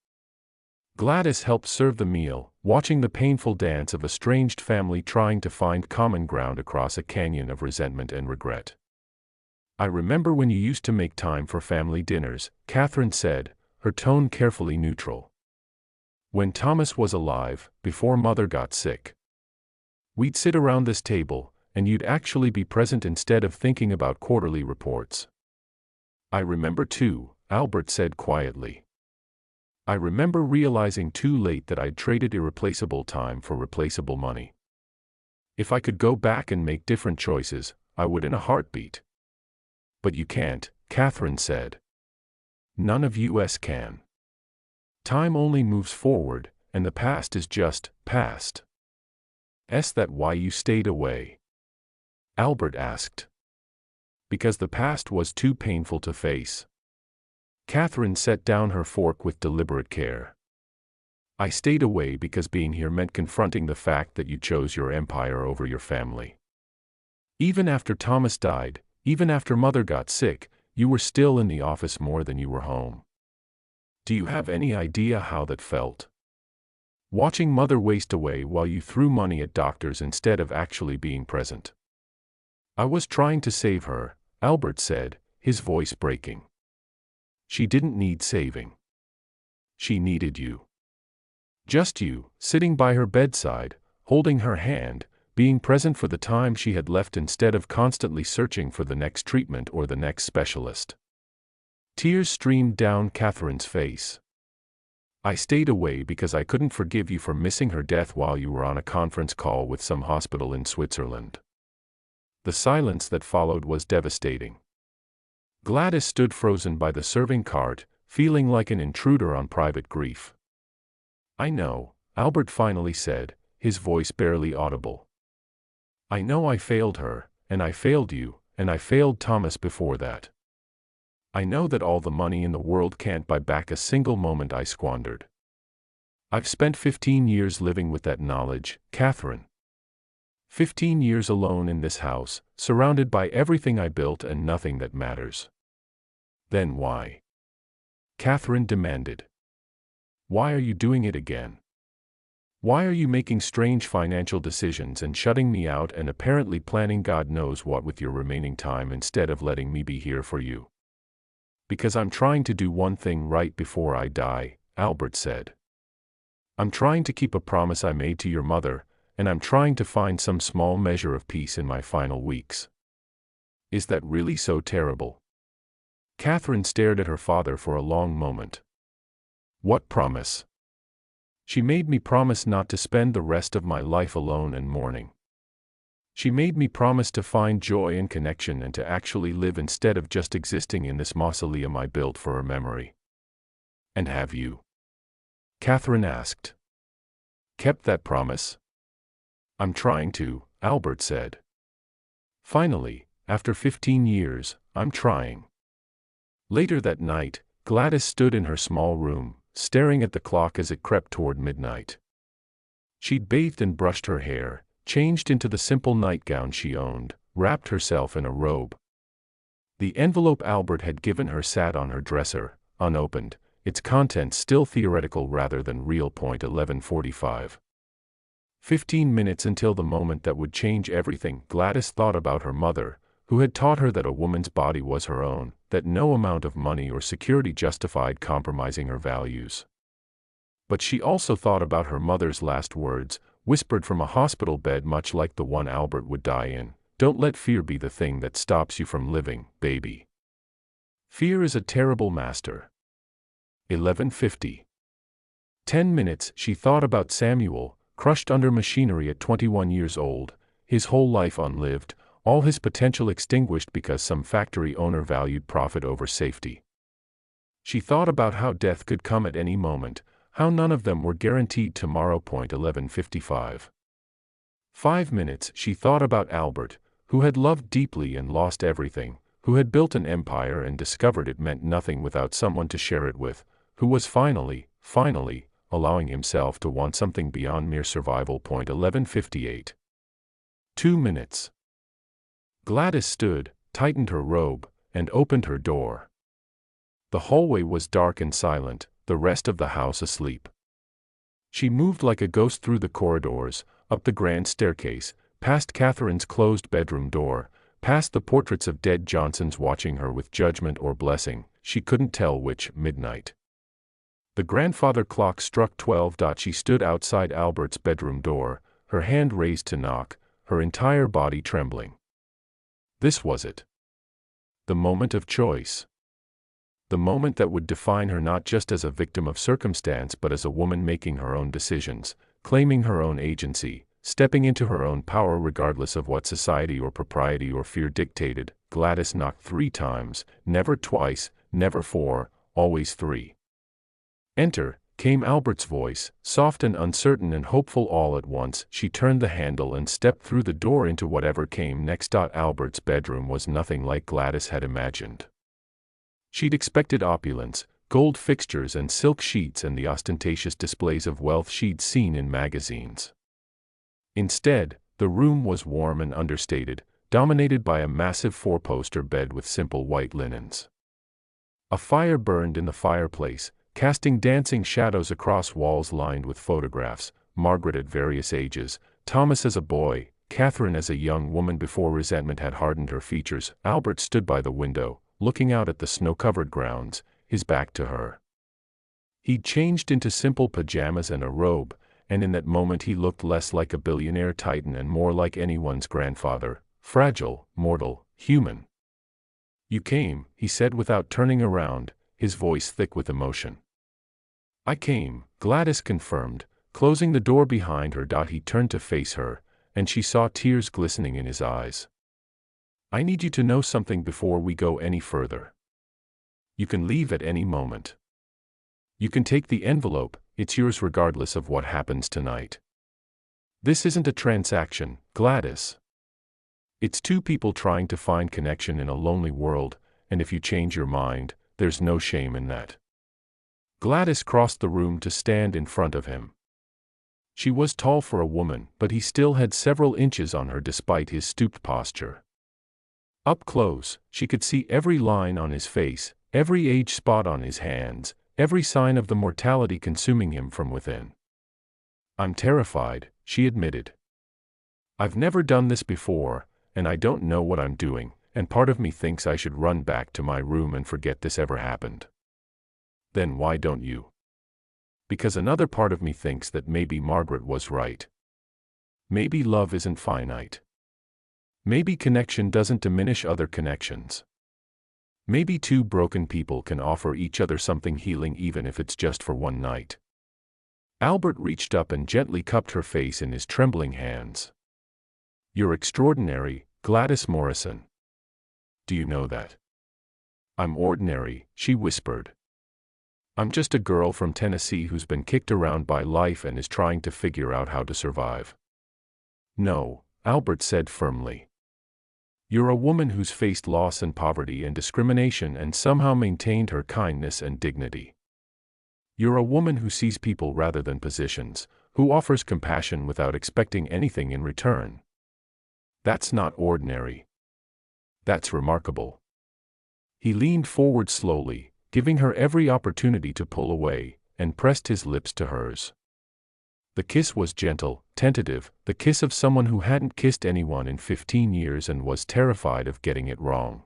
Gladys helped serve the meal, watching the painful dance of a estranged family trying to find common ground across a canyon of resentment and regret. "I remember when you used to make time for family dinners," Catherine said, her tone carefully neutral. "When Thomas was alive, before Mother got sick. We'd sit around this table, and you'd actually be present instead of thinking about quarterly reports." "I remember too," Albert said quietly. "I remember realizing too late that I'd traded irreplaceable time for replaceable money. If I could go back and make different choices, I would in a heartbeat." "But you can't," Catherine said. None of us can. Time only moves forward, and the past is just past. That why you stayed away? Albert asked. Because the past was too painful to face. Catherine set down her fork with deliberate care. I stayed away because being here meant confronting the fact that you chose your empire over your family. Even after Thomas died, even after Mother got sick, you were still in the office more than you were home. Do you have any idea how that felt? Watching Mother waste away while you threw money at doctors instead of actually being present. I was trying to save her, Albert said, his voice breaking. She didn't need saving. She needed you. Just you, sitting by her bedside, holding her hand, being present for the time she had left instead of constantly searching for the next treatment or the next specialist. Tears streamed down Catherine's face. I stayed away because I couldn't forgive you for missing her death while you were on a conference call with some hospital in Switzerland. The silence that followed was devastating. Gladys stood frozen by the serving cart, feeling like an intruder on private grief. I know, Albert finally said, his voice barely audible. I know I failed her, and I failed you, and I failed Thomas before that. I know that all the money in the world can't buy back a single moment I squandered. I've spent 15 years living with that knowledge, Catherine. 15 years alone in this house, surrounded by everything I built and nothing that matters. Then why? Catherine demanded. Why are you doing it again? Why are you making strange financial decisions and shutting me out and apparently planning God knows what with your remaining time instead of letting me be here for you? Because I'm trying to do one thing right before I die, Albert said. I'm trying to keep a promise I made to your mother, and I'm trying to find some small measure of peace in my final weeks. Is that really so terrible? Catherine stared at her father for a long moment. What promise? She made me promise not to spend the rest of my life alone and mourning. She made me promise to find joy and connection and to actually live instead of just existing in this mausoleum I built for her memory. And have you? Catherine asked. Kept that promise? I'm trying to, Albert said. Finally, after 15 years, I'm trying. Later that night, Gladys stood in her small room, staring at the clock as it crept toward midnight. She'd bathed and brushed her hair, changed into the simple nightgown she owned, wrapped herself in a robe. The envelope Albert had given her sat on her dresser, unopened, its contents still theoretical rather than real. 11:45. 15 minutes until the moment that would change everything. Gladys thought about her mother, who had taught her that a woman's body was her own, that no amount of money or security justified compromising her values. But she also thought about her mother's last words, whispered from a hospital bed much like the one Albert would die in. Don't let fear be the thing that stops you from living, baby. Fear is a terrible master. 11:50. 10 minutes she thought about Samuel, crushed under machinery at 21 years old, his whole life unlived, all his potential extinguished because some factory owner valued profit over safety. She thought about how death could come at any moment, how none of them were guaranteed tomorrow. 11:55. 5 minutes she thought about Albert, who had loved deeply and lost everything, who had built an empire and discovered it meant nothing without someone to share it with, who was finally, allowing himself to want something beyond mere survival. 11:58. 2 minutes. Gladys stood, tightened her robe, and opened her door. The hallway was dark and silent, the rest of the house asleep. She moved like a ghost through the corridors, up the grand staircase, past Catherine's closed bedroom door, past the portraits of dead Johnsons watching her with judgment or blessing, she couldn't tell which. Midnight. The grandfather clock struck 12. She stood outside Albert's bedroom door, her hand raised to knock, her entire body trembling. This was it. The moment of choice. The moment that would define her not just as a victim of circumstance but as a woman making her own decisions, claiming her own agency, stepping into her own power regardless of what society or propriety or fear dictated. Gladys knocked 3 times, never twice, never 4, always 3. "Enter," came Albert's voice, soft and uncertain and hopeful all at once. She turned the handle and stepped through the door into whatever came next. Albert's bedroom was nothing like Gladys had imagined. She'd expected opulence, gold fixtures and silk sheets and the ostentatious displays of wealth she'd seen in magazines. Instead, the room was warm and understated, dominated by a massive 4-poster bed with simple white linens. A fire burned in the fireplace, casting dancing shadows across walls lined with photographs, Margaret at various ages, Thomas as a boy, Catherine as a young woman before resentment had hardened her features. Albert stood by the window, looking out at the snow-covered grounds, his back to her. He'd changed into simple pajamas and a robe, and in that moment he looked less like a billionaire titan and more like anyone's grandfather, fragile, mortal, human. "You came," he said without turning around, his voice thick with emotion. "I came," Gladys confirmed, closing the door behind her. He turned to face her, and she saw tears glistening in his eyes. "I need you to know something before we go any further. You can leave at any moment. You can take the envelope, it's yours regardless of what happens tonight. This isn't a transaction, Gladys. It's 2 people trying to find connection in a lonely world, and if you change your mind, there's no shame in that." Gladys crossed the room to stand in front of him. She was tall for a woman, but he still had several inches on her despite his stooped posture. Up close, she could see every line on his face, every age spot on his hands, every sign of the mortality consuming him from within. "I'm terrified," she admitted. "I've never done this before, and I don't know what I'm doing, and part of me thinks I should run back to my room and forget this ever happened." "Then why don't you?" "Because another part of me thinks that maybe Margaret was right. Maybe love isn't finite. Maybe connection doesn't diminish other connections. Maybe 2 broken people can offer each other something healing even if it's just for one night." Albert reached up and gently cupped her face in his trembling hands. "You're extraordinary, Gladys Morrison. Do you know that?" "I'm ordinary," she whispered. "I'm just a girl from Tennessee who's been kicked around by life and is trying to figure out how to survive." "No," Albert said firmly. "You're a woman who's faced loss and poverty and discrimination and somehow maintained her kindness and dignity. You're a woman who sees people rather than positions, who offers compassion without expecting anything in return. That's not ordinary. That's remarkable." He leaned forward slowly, giving her every opportunity to pull away, and pressed his lips to hers. The kiss was gentle, tentative, the kiss of someone who hadn't kissed anyone in 15 years and was terrified of getting it wrong.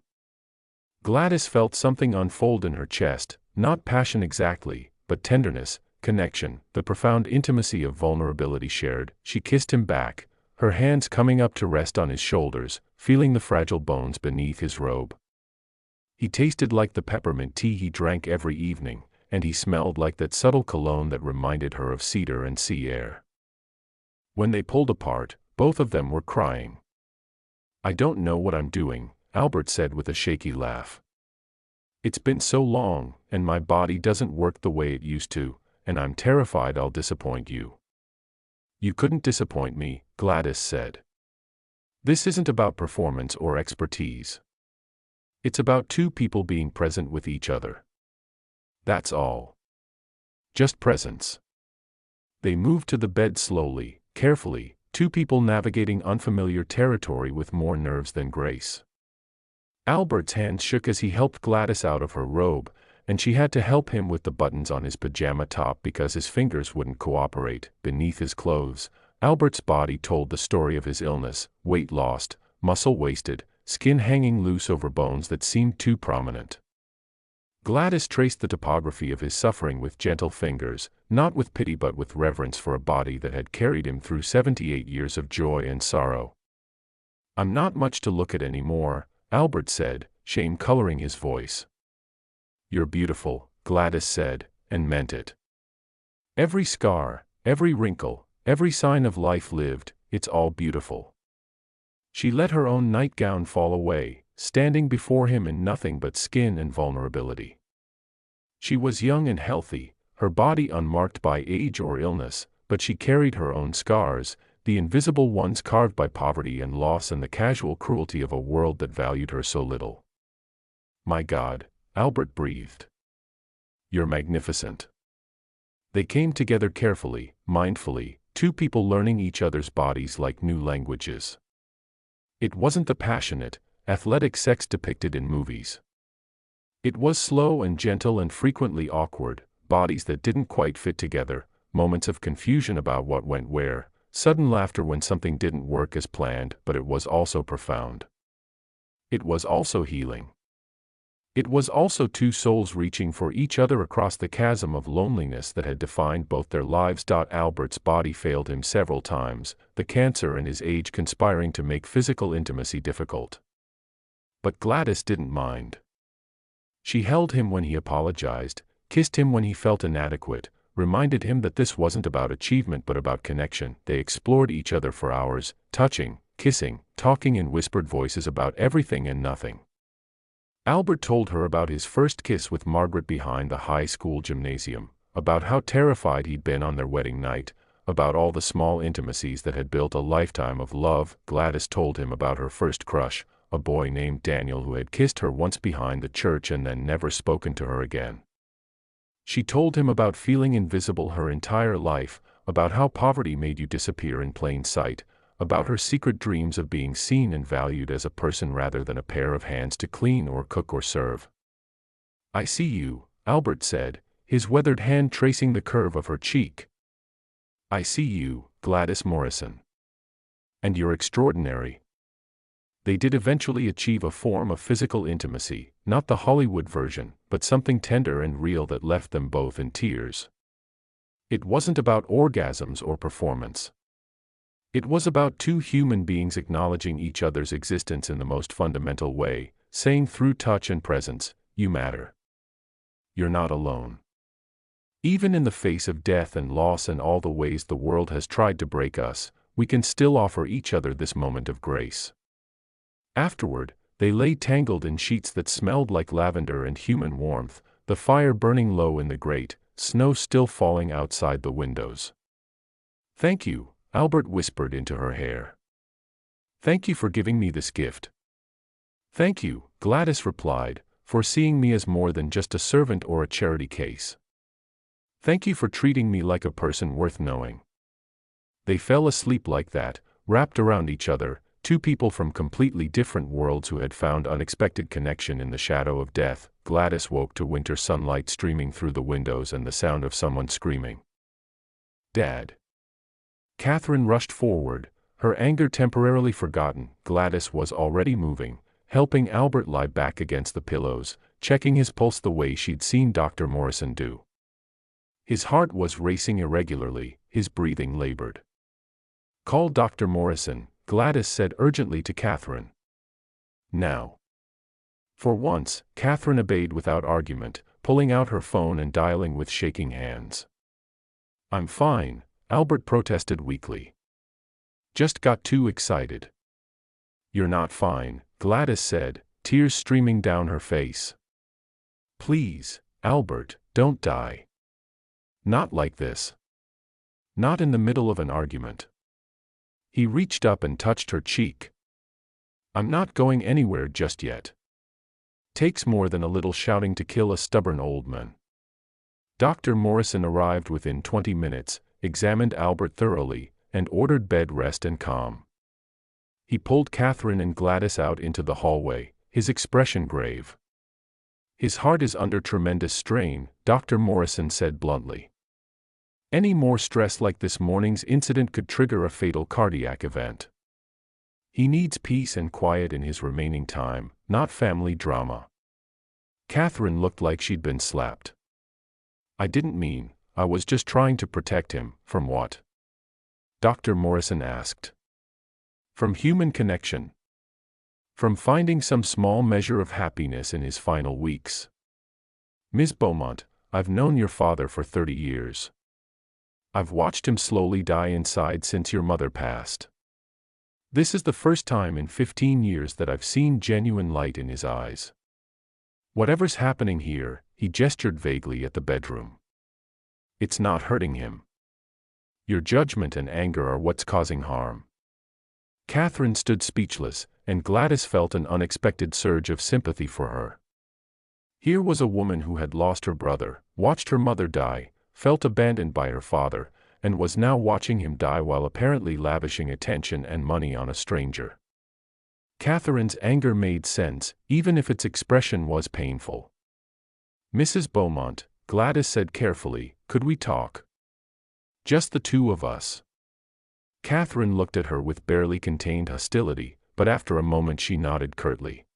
Gladys felt something unfold in her chest, not passion exactly, but tenderness, connection, the profound intimacy of vulnerability shared. She kissed him back, her hands coming up to rest on his shoulders, feeling the fragile bones beneath his robe. He tasted like the peppermint tea he drank every evening, and he smelled like that subtle cologne that reminded her of cedar and sea air. When they pulled apart, both of them were crying. "I don't know what I'm doing," Albert said with a shaky laugh. "It's been so long, and my body doesn't work the way it used to, and I'm terrified I'll disappoint you." "You couldn't disappoint me," Gladys said. "This isn't about performance or expertise. It's about 2 people being present with each other. That's all. Just presence." They moved to the bed slowly, carefully, 2 people navigating unfamiliar territory with more nerves than grace. Albert's hand shook as he helped Gladys out of her robe, and she had to help him with the buttons on his pajama top because his fingers wouldn't cooperate. Beneath his clothes, Albert's body told the story of his illness, weight lost, muscle wasted, skin hanging loose over bones that seemed too prominent. Gladys traced the topography of his suffering with gentle fingers, not with pity but with reverence for a body that had carried him through 78 years of joy and sorrow. "I'm not much to look at anymore," Albert said, shame coloring his voice. "You're beautiful," Gladys said, and meant it. "Every scar, every wrinkle, every sign of life lived, it's all beautiful." She let her own nightgown fall away, standing before him in nothing but skin and vulnerability. She was young and healthy, her body unmarked by age or illness, but she carried her own scars, the invisible ones carved by poverty and loss and the casual cruelty of a world that valued her so little. "My God," Albert breathed. "You're magnificent." They came together carefully, mindfully, two people learning each other's bodies like new languages. It wasn't the passionate, athletic sex depicted in movies. It was slow and gentle and frequently awkward, bodies that didn't quite fit together, moments of confusion about what went where, sudden laughter when something didn't work as planned, but it was also profound. It was also healing. It was also two souls reaching for each other across the chasm of loneliness that had defined both their lives. Albert's body failed him several times, the cancer and his age conspiring to make physical intimacy difficult. But Gladys didn't mind. She held him when he apologized, kissed him when he felt inadequate, reminded him that this wasn't about achievement but about connection. They explored each other for hours, touching, kissing, talking in whispered voices about everything and nothing. Albert told her about his first kiss with Margaret behind the high school gymnasium, about how terrified he'd been on their wedding night, about all the small intimacies that had built a lifetime of love. Gladys told him about her first crush, a boy named Daniel who had kissed her once behind the church and then never spoken to her again. She told him about feeling invisible her entire life, about how poverty made you disappear in plain sight, about her secret dreams of being seen and valued as a person rather than a pair of hands to clean or cook or serve. "I see you," Albert said, his weathered hand tracing the curve of her cheek. "I see you, Gladys Morrison. And you're extraordinary." They did eventually achieve a form of physical intimacy, not the Hollywood version, but something tender and real that left them both in tears. It wasn't about orgasms or performance. It was about two human beings acknowledging each other's existence in the most fundamental way, saying through touch and presence, "You matter. You're not alone." Even in the face of death and loss and all the ways the world has tried to break us, we can still offer each other this moment of grace. Afterward, they lay tangled in sheets that smelled like lavender and human warmth, the fire burning low in the grate, snow still falling outside the windows. "Thank you," Albert whispered into her hair. "Thank you for giving me this gift." "Thank you," Gladys replied, "for seeing me as more than just a servant or a charity case. Thank you for treating me like a person worth knowing." They fell asleep like that, wrapped around each other, two people from completely different worlds who had found unexpected connection in the shadow of death. Gladys woke to winter sunlight streaming through the windows and the sound of someone screaming. "Dad." Catherine rushed forward, her anger temporarily forgotten. Gladys was already moving, helping Albert lie back against the pillows, checking his pulse the way she'd seen Dr. Morrison do. His heart was racing irregularly, his breathing labored. "Call Dr. Morrison," Gladys said urgently to Catherine. "Now." For once, Catherine obeyed without argument, pulling out her phone and dialing with shaking hands. "I'm fine," Albert protested weakly. "Just got too excited." "You're not fine," Gladys said, tears streaming down her face. "Please, Albert, don't die. Not like this. Not in the middle of an argument." He reached up and touched her cheek. "I'm not going anywhere just yet. Takes more than a little shouting to kill a stubborn old man." Dr. Morrison arrived within 20 minutes, examined Albert thoroughly, and ordered bed rest and calm. He pulled Catherine and Gladys out into the hallway, his expression grave. "His heart is under tremendous strain," Dr. Morrison said bluntly. "Any more stress like this morning's incident could trigger a fatal cardiac event. He needs peace and quiet in his remaining time, not family drama." Catherine looked like she'd been slapped. "I didn't mean, I was just trying to protect him." "From what?" Dr. Morrison asked. "From human connection. From finding some small measure of happiness in his final weeks. Ms. Beaumont, I've known your father for 30 years. I've watched him slowly die inside since your mother passed. This is the first time in 15 years that I've seen genuine light in his eyes. Whatever's happening here, He gestured vaguely at the bedroom. It's not hurting him. Your judgment and anger are what's causing harm. Catherine stood speechless, and Gladys felt an unexpected surge of sympathy for her. Here was a woman who had lost her brother, watched her mother die, felt abandoned by her father, and was now watching him die while apparently lavishing attention and money on a stranger. Catherine's anger made sense, even if its expression was painful. Mrs. Beaumont, Gladys said carefully, could we talk? Just the two of us. Catherine looked at her with barely contained hostility, but after a moment she nodded curtly.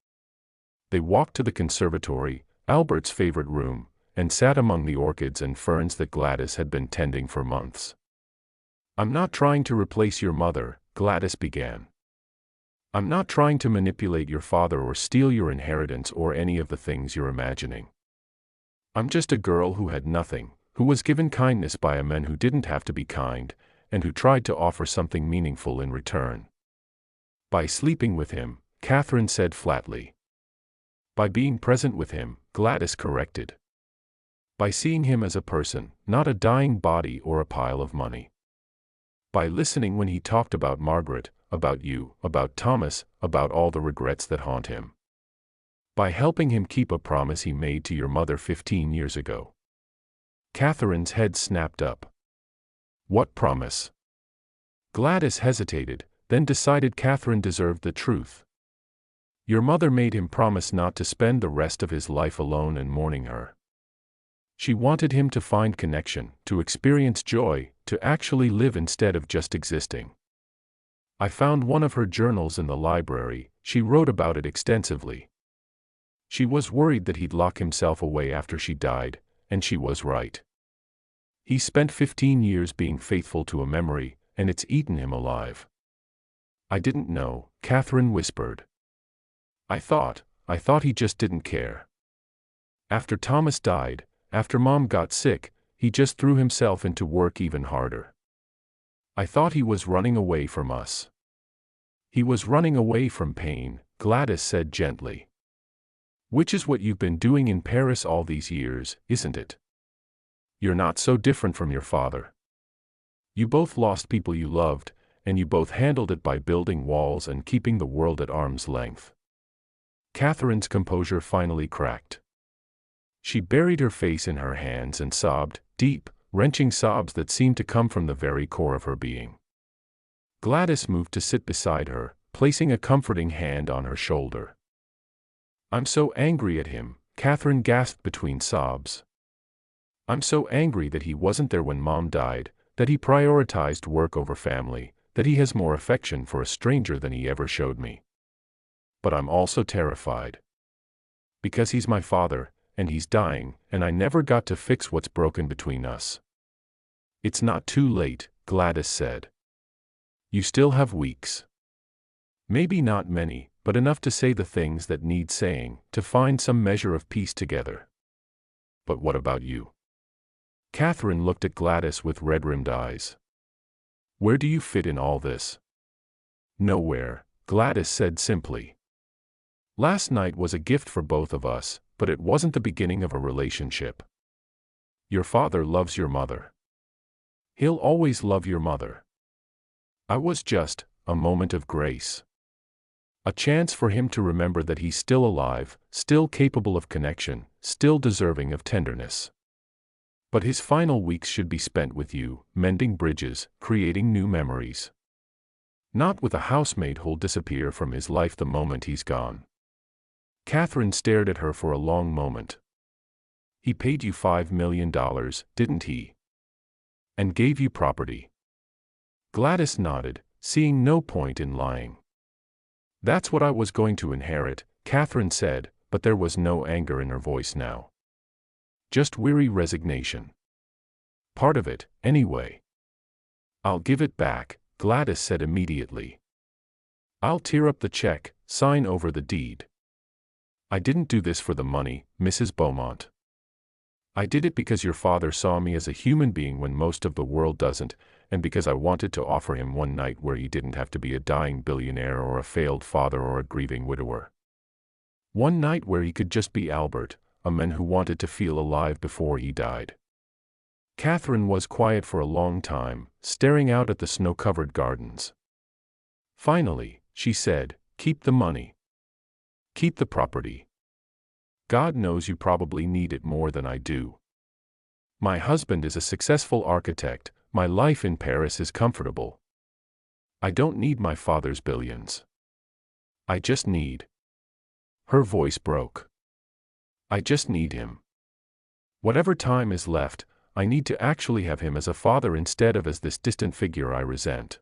They walked to the conservatory, Albert's favorite room, and sat among the orchids and ferns that Gladys had been tending for months. I'm not trying to replace your mother, Gladys began. I'm not trying to manipulate your father or steal your inheritance or any of the things you're imagining. I'm just a girl who had nothing, who was given kindness by a man who didn't have to be kind, and who tried to offer something meaningful in return. By sleeping with him, Catherine said flatly. By being present with him, Gladys corrected. By seeing him as a person, not a dying body or a pile of money. By listening when he talked about Margaret, about you, about Thomas, about all the regrets that haunt him. By helping him keep a promise he made to your mother 15 years ago. Catherine's head snapped up. What promise? Gladys hesitated, then decided Catherine deserved the truth. Your mother made him promise not to spend the rest of his life alone and mourning her. She wanted him to find connection, to experience joy, to actually live instead of just existing. I found one of her journals in the library. She wrote about it extensively. She was worried that he'd lock himself away after she died, and she was right. He spent 15 years being faithful to a memory, and it's eaten him alive. I didn't know, Catherine whispered. I thought he just didn't care. After Thomas died, after Mom got sick, he just threw himself into work even harder. I thought he was running away from us. He was running away from pain, Gladys said gently. Which is what you've been doing in Paris all these years, isn't it? You're not so different from your father. You both lost people you loved, and you both handled it by building walls and keeping the world at arm's length. Catherine's composure finally cracked. She buried her face in her hands and sobbed, deep, wrenching sobs that seemed to come from the very core of her being. Gladys moved to sit beside her, placing a comforting hand on her shoulder. I'm so angry at him, Catherine gasped between sobs. I'm so angry that he wasn't there when Mom died, that he prioritized work over family, that he has more affection for a stranger than he ever showed me. But I'm also terrified. Because he's my father, and he's dying, and I never got to fix what's broken between us. It's not too late, Gladys said. You still have weeks. Maybe not many, but enough to say the things that need saying, to find some measure of peace together. But what about you? Catherine looked at Gladys with red-rimmed eyes. Where do you fit in all this? Nowhere, Gladys said simply. Last night was a gift for both of us, but it wasn't the beginning of a relationship. Your father loves your mother. He'll always love your mother. I was just a moment of grace. A chance for him to remember that he's still alive, still capable of connection, still deserving of tenderness. But his final weeks should be spent with you, mending bridges, creating new memories. Not with a housemaid who'll disappear from his life the moment he's gone. Catherine stared at her for a long moment. He paid you $5 million, didn't he? And gave you property. Gladys nodded, seeing no point in lying. That's what I was going to inherit, Catherine said, but there was no anger in her voice now. Just weary resignation. Part of it, anyway. I'll give it back, Gladys said immediately. I'll tear up the check, sign over the deed. I didn't do this for the money, Mrs. Beaumont. I did it because your father saw me as a human being when most of the world doesn't, and because I wanted to offer him one night where he didn't have to be a dying billionaire or a failed father or a grieving widower. One night where he could just be Albert, a man who wanted to feel alive before he died. Catherine was quiet for a long time, staring out at the snow-covered gardens. Finally, she said, "Keep the money. Keep the property. God knows you probably need it more than I do. My husband is a successful architect, my life in Paris is comfortable. I don't need my father's billions. I just need..." Her voice broke. "I just need him. Whatever time is left, I need to actually have him as a father instead of as this distant figure I resent."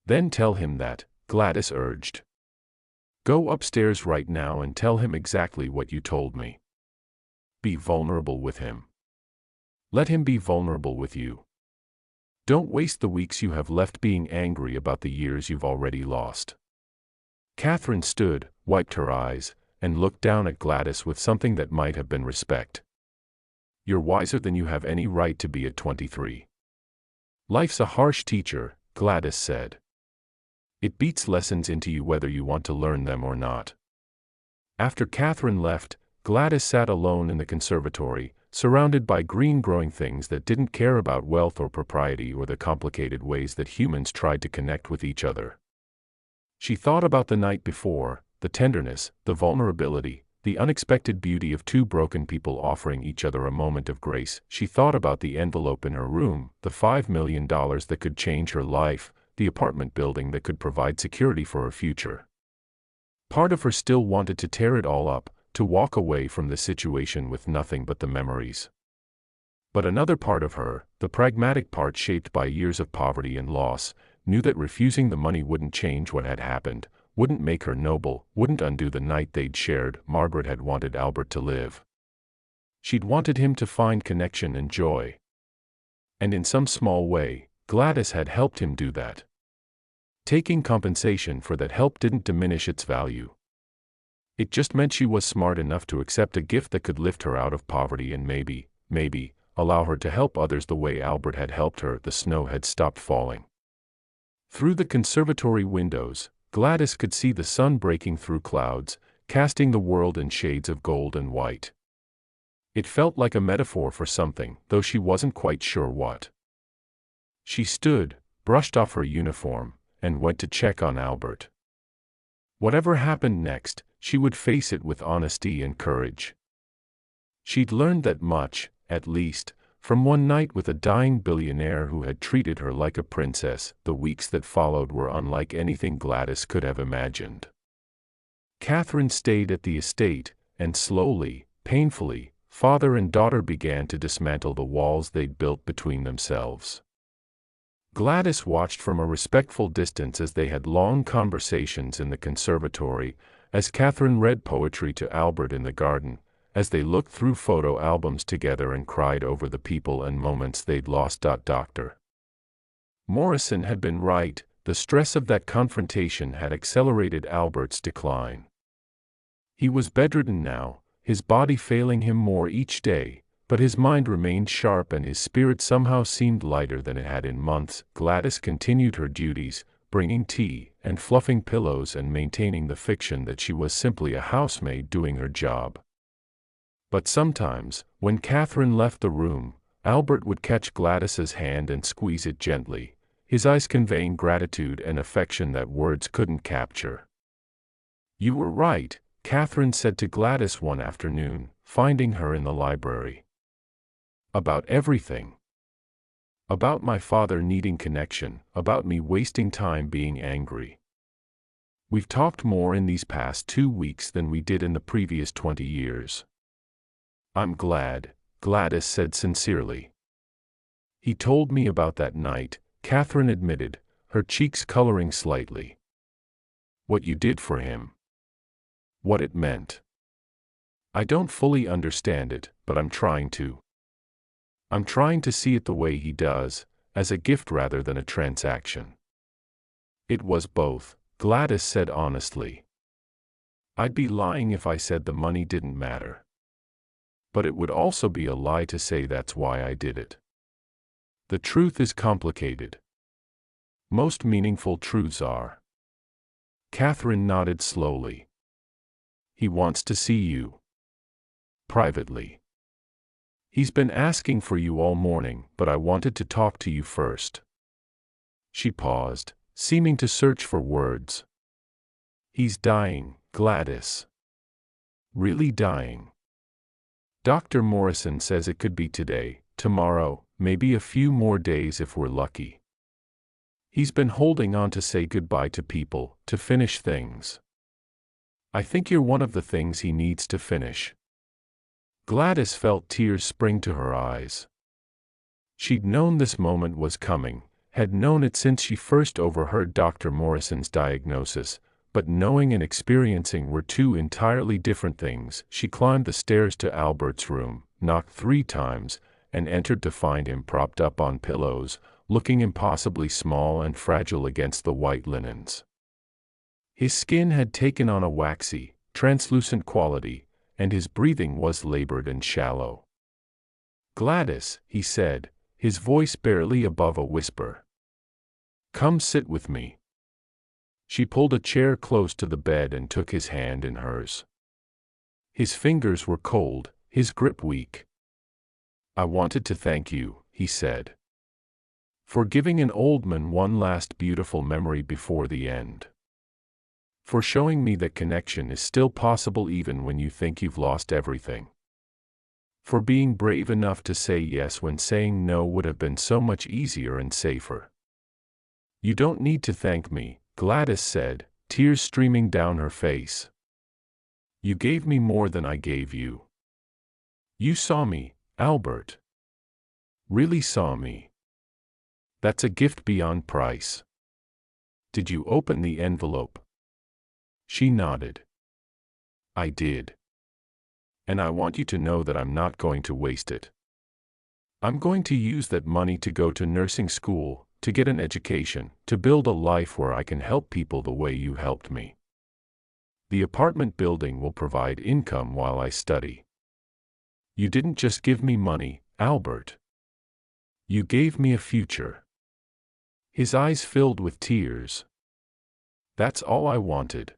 "Then tell him that," Gladys urged. "Go upstairs right now and tell him exactly what you told me. Be vulnerable with him. Let him be vulnerable with you. Don't waste the weeks you have left being angry about the years you've already lost." Catherine stood, wiped her eyes, and looked down at Gladys with something that might have been respect. "You're wiser than you have any right to be at 23. Life's a harsh teacher," Gladys said. "It beats lessons into you whether you want to learn them or not." After Catherine left, Gladys sat alone in the conservatory, surrounded by green-growing things that didn't care about wealth or propriety or the complicated ways that humans tried to connect with each other. She thought about the night before, the tenderness, the vulnerability, the unexpected beauty of two broken people offering each other a moment of grace. She thought about the envelope in her room, the $5 million that could change her life, the apartment building that could provide security for her future. Part of her still wanted to tear it all up, to walk away from the situation with nothing but the memories. But another part of her, the pragmatic part shaped by years of poverty and loss, knew that refusing the money wouldn't change what had happened, wouldn't make her noble, wouldn't undo the night they'd shared. Margaret had wanted Albert to live. She'd wanted him to find connection and joy. And in some small way, Gladys had helped him do that. Taking compensation for that help didn't diminish its value. It just meant she was smart enough to accept a gift that could lift her out of poverty and maybe, allow her to help others the way Albert had helped her. The snow had stopped falling. Through the conservatory windows, Gladys could see the sun breaking through clouds, casting the world in shades of gold and white. It felt like a metaphor for something, though she wasn't quite sure what. She stood, brushed off her uniform, and went to check on Albert. Whatever happened next, she would face it with honesty and courage. She'd learned that much, at least, from one night with a dying billionaire who had treated her like a princess. The weeks that followed were unlike anything Gladys could have imagined. Catherine stayed at the estate, and slowly, painfully, father and daughter began to dismantle the walls they'd built between themselves. Gladys watched from a respectful distance as they had long conversations in the conservatory, as Catherine read poetry to Albert in the garden, as they looked through photo albums together and cried over the people and moments they'd lost. Dr. Morrison had been right. The stress of that confrontation had accelerated Albert's decline. He was bedridden now, his body failing him more each day, but his mind remained sharp and his spirit somehow seemed lighter than it had in months. Gladys continued her duties, bringing tea and fluffing pillows and maintaining the fiction that she was simply a housemaid doing her job. But sometimes, when Catherine left the room, Albert would catch Gladys's hand and squeeze it gently, his eyes conveying gratitude and affection that words couldn't capture. "You were right," Catherine said to Gladys one afternoon, finding her in the library. "About everything. About my father needing connection, about me wasting time being angry. We've talked more in these past 2 weeks than we did in the previous 20 years. I'm glad," Gladys said sincerely. "He told me about that night," Catherine admitted, her cheeks coloring slightly. "What you did for him. What it meant. I don't fully understand it, but I'm trying to. I'm trying to see it the way he does, as a gift rather than a transaction." "It was both," Gladys said honestly. "I'd be lying if I said the money didn't matter. But it would also be a lie to say that's why I did it. The truth is complicated. Most meaningful truths are." Catherine nodded slowly. "He wants to see you." privately. He's been asking for you all morning, but I wanted to talk to you first. She paused, seeming to search for words. He's dying, Gladys. Really dying. Dr. Morrison says it could be today, tomorrow, maybe a few more days if we're lucky. He's been holding on to say goodbye to people, to finish things. I think you're one of the things he needs to finish. Gladys felt tears spring to her eyes. She'd known this moment was coming, had known it since she first overheard Dr. Morrison's diagnosis, but knowing and experiencing were two entirely different things. She climbed the stairs to Albert's room, knocked 3 times, and entered to find him propped up on pillows, looking impossibly small and fragile against the white linens. His skin had taken on a waxy, translucent quality, and his breathing was labored and shallow. "Gladys," he said, his voice barely above a whisper. "Come sit with me." She pulled a chair close to the bed and took his hand in hers. His fingers were cold, his grip weak. "I wanted to thank you," he said, "for giving an old man one last beautiful memory before the end. For showing me that connection is still possible even when you think you've lost everything. For being brave enough to say yes when saying no would have been so much easier and safer." "You don't need to thank me," Gladys said, tears streaming down her face. "You gave me more than I gave you. You saw me, Albert. Really saw me. That's a gift beyond price. Did you open the envelope?" She nodded. "I did. And I want you to know that I'm not going to waste it. I'm going to use that money to go to nursing school, to get an education, to build a life where I can help people the way you helped me. The apartment building will provide income while I study. You didn't just give me money, Albert. You gave me a future." His eyes filled with tears. "That's all I wanted.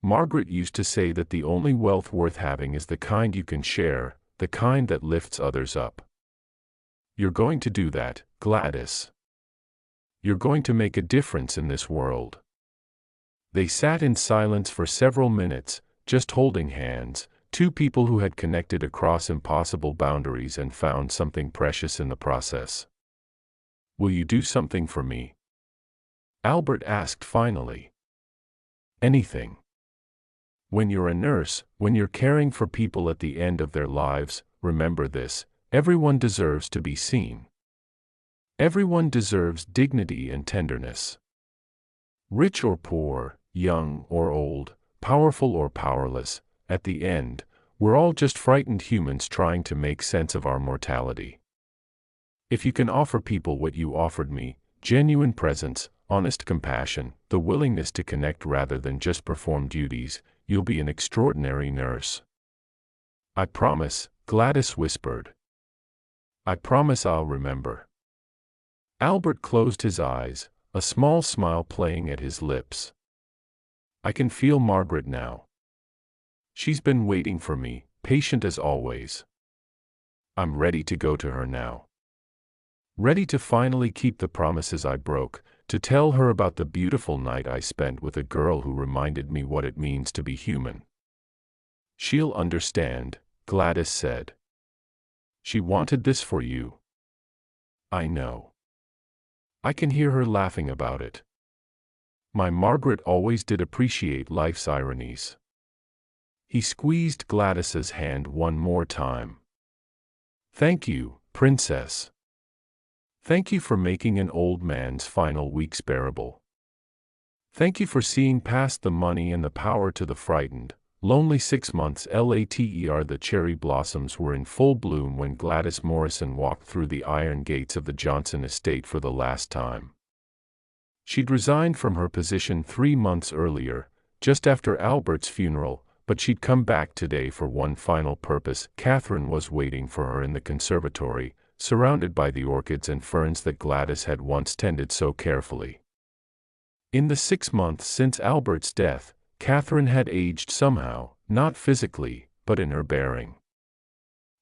Margaret used to say that the only wealth worth having is the kind you can share, the kind that lifts others up. You're going to do that, Gladys. You're going to make a difference in this world." They sat in silence for several minutes, just holding hands, two people who had connected across impossible boundaries and found something precious in the process. "Will you do something for me?" Albert asked finally. "Anything. When you're a nurse, when you're caring for people at the end of their lives, remember this: everyone deserves to be seen. Everyone deserves dignity and tenderness. Rich or poor, young or old, powerful or powerless, at the end, we're all just frightened humans trying to make sense of our mortality. If you can offer people what you offered me, genuine presence, honest compassion, the willingness to connect rather than just perform duties, you'll be an extraordinary nurse." "I promise," Gladys whispered. "I promise I'll remember." Albert closed his eyes, a small smile playing at his lips. "I can feel Margaret now. She's been waiting for me, patient as always. I'm ready to go to her now. Ready to finally keep the promises I broke, to tell her about the beautiful night I spent with a girl who reminded me what it means to be human." "She'll understand," Gladys said. "She wanted this for you." "I know. I can hear her laughing about it. My Margaret always did appreciate life's ironies." He squeezed Gladys's hand one more time. "Thank you, Princess. Thank you for making an old man's final weeks bearable. Thank you for seeing past the money and the power to the frightened, lonely 6 months later. The cherry blossoms were in full bloom when Gladys Morrison walked through the iron gates of the Johnson estate for the last time. She'd resigned from her position 3 months earlier, just after Albert's funeral, but she'd come back today for one final purpose. Catherine was waiting for her in the conservatory, surrounded by the orchids and ferns that Gladys had once tended so carefully. In the 6 months since Albert's death, Catherine had aged somehow, not physically, but in her bearing.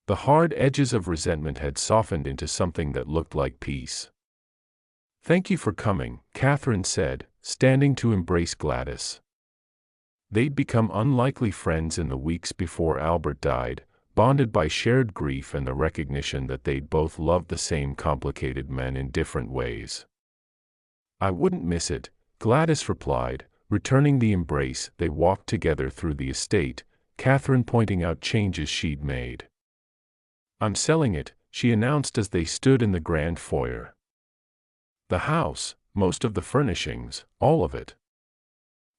The hard edges of resentment had softened into something that looked like peace. "Thank you for coming," Catherine said, standing to embrace Gladys. They'd become unlikely friends in the weeks before Albert died, bonded by shared grief and the recognition that they'd both loved the same complicated men in different ways. "I wouldn't miss it," Gladys replied, returning the embrace. They walked together through the estate, Catherine pointing out changes she'd made. "I'm selling it," she announced as they stood in the grand foyer. "The house, most of the furnishings, all of it.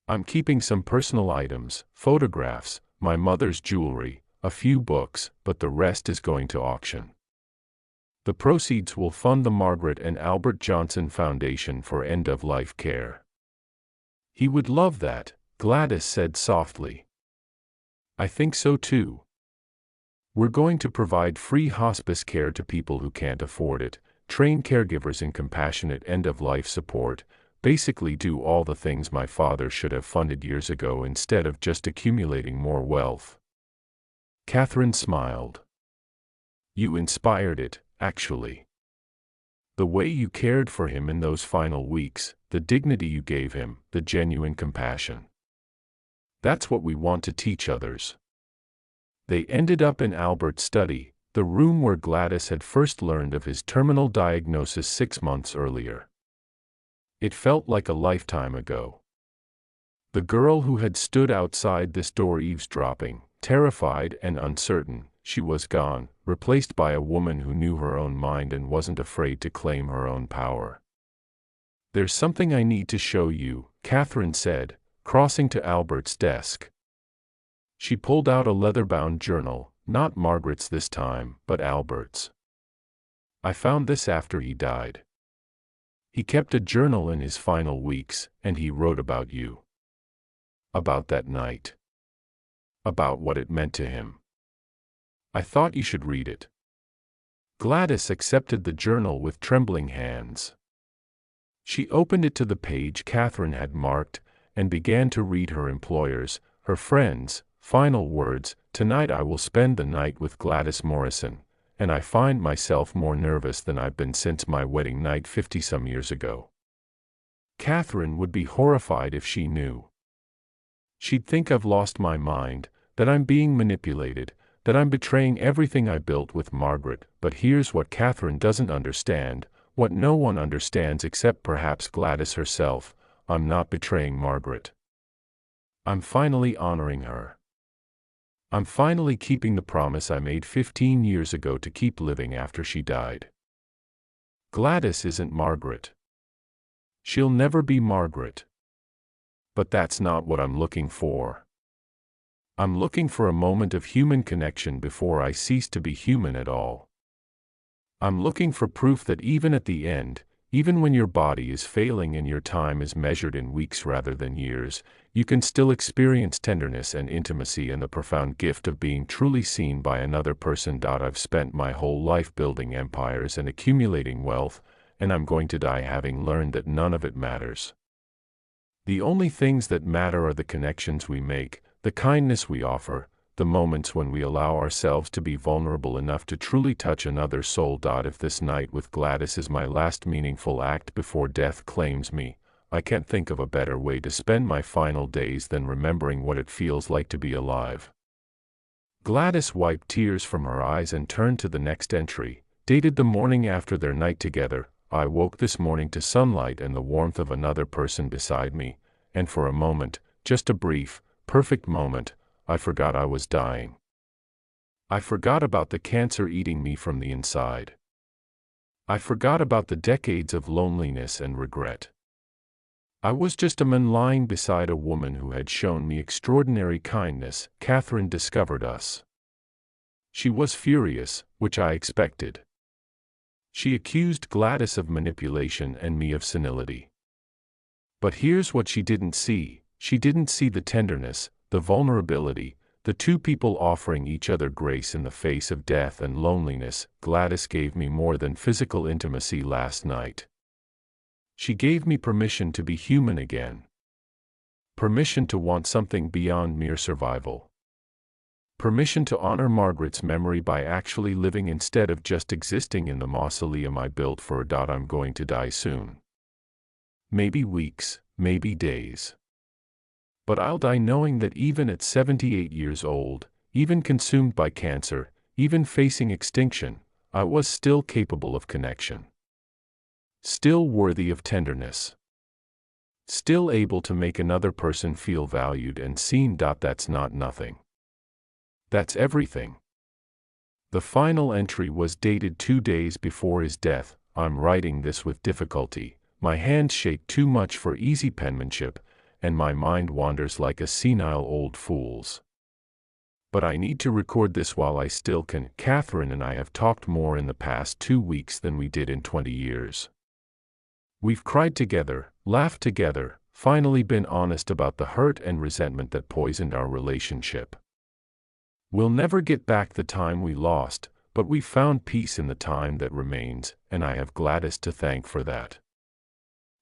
I'm keeping some personal items, photographs, my mother's jewelry, a few books, but the rest is going to auction. The proceeds will fund the Margaret and Albert Johnson Foundation for End-of-Life Care." "He would love that," Gladys said softly. "I think so too. We're going to provide free hospice care to people who can't afford it, train caregivers in compassionate end-of-life support, basically do all the things my father should have funded years ago instead of just accumulating more wealth." Catherine smiled. "You inspired it, actually. The way you cared for him in those final weeks, the dignity you gave him, the genuine compassion. That's what we want to teach others." They ended up in Albert's study, the room where Gladys had first learned of his terminal diagnosis 6 months earlier. It felt like a lifetime ago. The girl who had stood outside this door eavesdropping, terrified and uncertain, she was gone, replaced by a woman who knew her own mind and wasn't afraid to claim her own power. "There's something I need to show you," Catherine said, crossing to Albert's desk. She pulled out a leather-bound journal, not Margaret's this time, but Albert's. "I found this after he died. He kept a journal in his final weeks, and he wrote about you. About that night. About what it meant to him. I thought you should read it." Gladys accepted the journal with trembling hands. She opened it to the page Catherine had marked, and began to read her employer's, her friends' final words. "Tonight I will spend the night with Gladys Morrison, and I find myself more nervous than I've been since my wedding night 50-some years ago." Catherine would be horrified if she knew. She'd think I've lost my mind, that I'm being manipulated, that I'm betraying everything I built with Margaret. But here's what Catherine doesn't understand, what no one understands except perhaps Gladys herself: I'm not betraying Margaret. I'm finally honoring her. I'm finally keeping the promise I made 15 years ago to keep living after she died. Gladys isn't Margaret. She'll never be Margaret. But that's not what I'm looking for. I'm looking for a moment of human connection before I cease to be human at all. I'm looking for proof that even at the end, even when your body is failing and your time is measured in weeks rather than years, you can still experience tenderness and intimacy and the profound gift of being truly seen by another person. I've spent my whole life building empires and accumulating wealth, and I'm going to die having learned that none of it matters. The only things that matter are the connections we make, the kindness we offer, the moments when we allow ourselves to be vulnerable enough to truly touch another soul. If this night with Gladys is my last meaningful act before death claims me, I can't think of a better way to spend my final days than remembering what it feels like to be alive. Gladys wiped tears from her eyes and turned to the next entry, dated the morning after their night together. I woke this morning to sunlight and the warmth of another person beside me, and for a moment, just a brief, perfect moment, I forgot I was dying. I forgot about the cancer eating me from the inside. I forgot about the decades of loneliness and regret. I was just a man lying beside a woman who had shown me extraordinary kindness. Catherine discovered us. She was furious, which I expected. She accused Gladys of manipulation and me of senility. But here's what she didn't see. She didn't see the tenderness, the vulnerability, the two people offering each other grace in the face of death and loneliness. Gladys gave me more than physical intimacy last night. She gave me permission to be human again. Permission to want something beyond mere survival. Permission to honor Margaret's memory by actually living instead of just existing in the mausoleum I built for her. I'm going to die soon. Maybe weeks, maybe days. But I'll die knowing that even at 78 years old, even consumed by cancer, even facing extinction, I was still capable of connection. Still worthy of tenderness. Still able to make another person feel valued and seen. That's not nothing. That's everything. The final entry was dated 2 days before his death. I'm writing this with difficulty. My hands shake too much for easy penmanship, and my mind wanders like a senile old fool's. But I need to record this while I still can. Catherine and I have talked more in the past 2 weeks than we did in 20 years. We've cried together, laughed together, finally been honest about the hurt and resentment that poisoned our relationship. We'll never get back the time we lost, but we found peace in the time that remains, and I have Gladys to thank for that.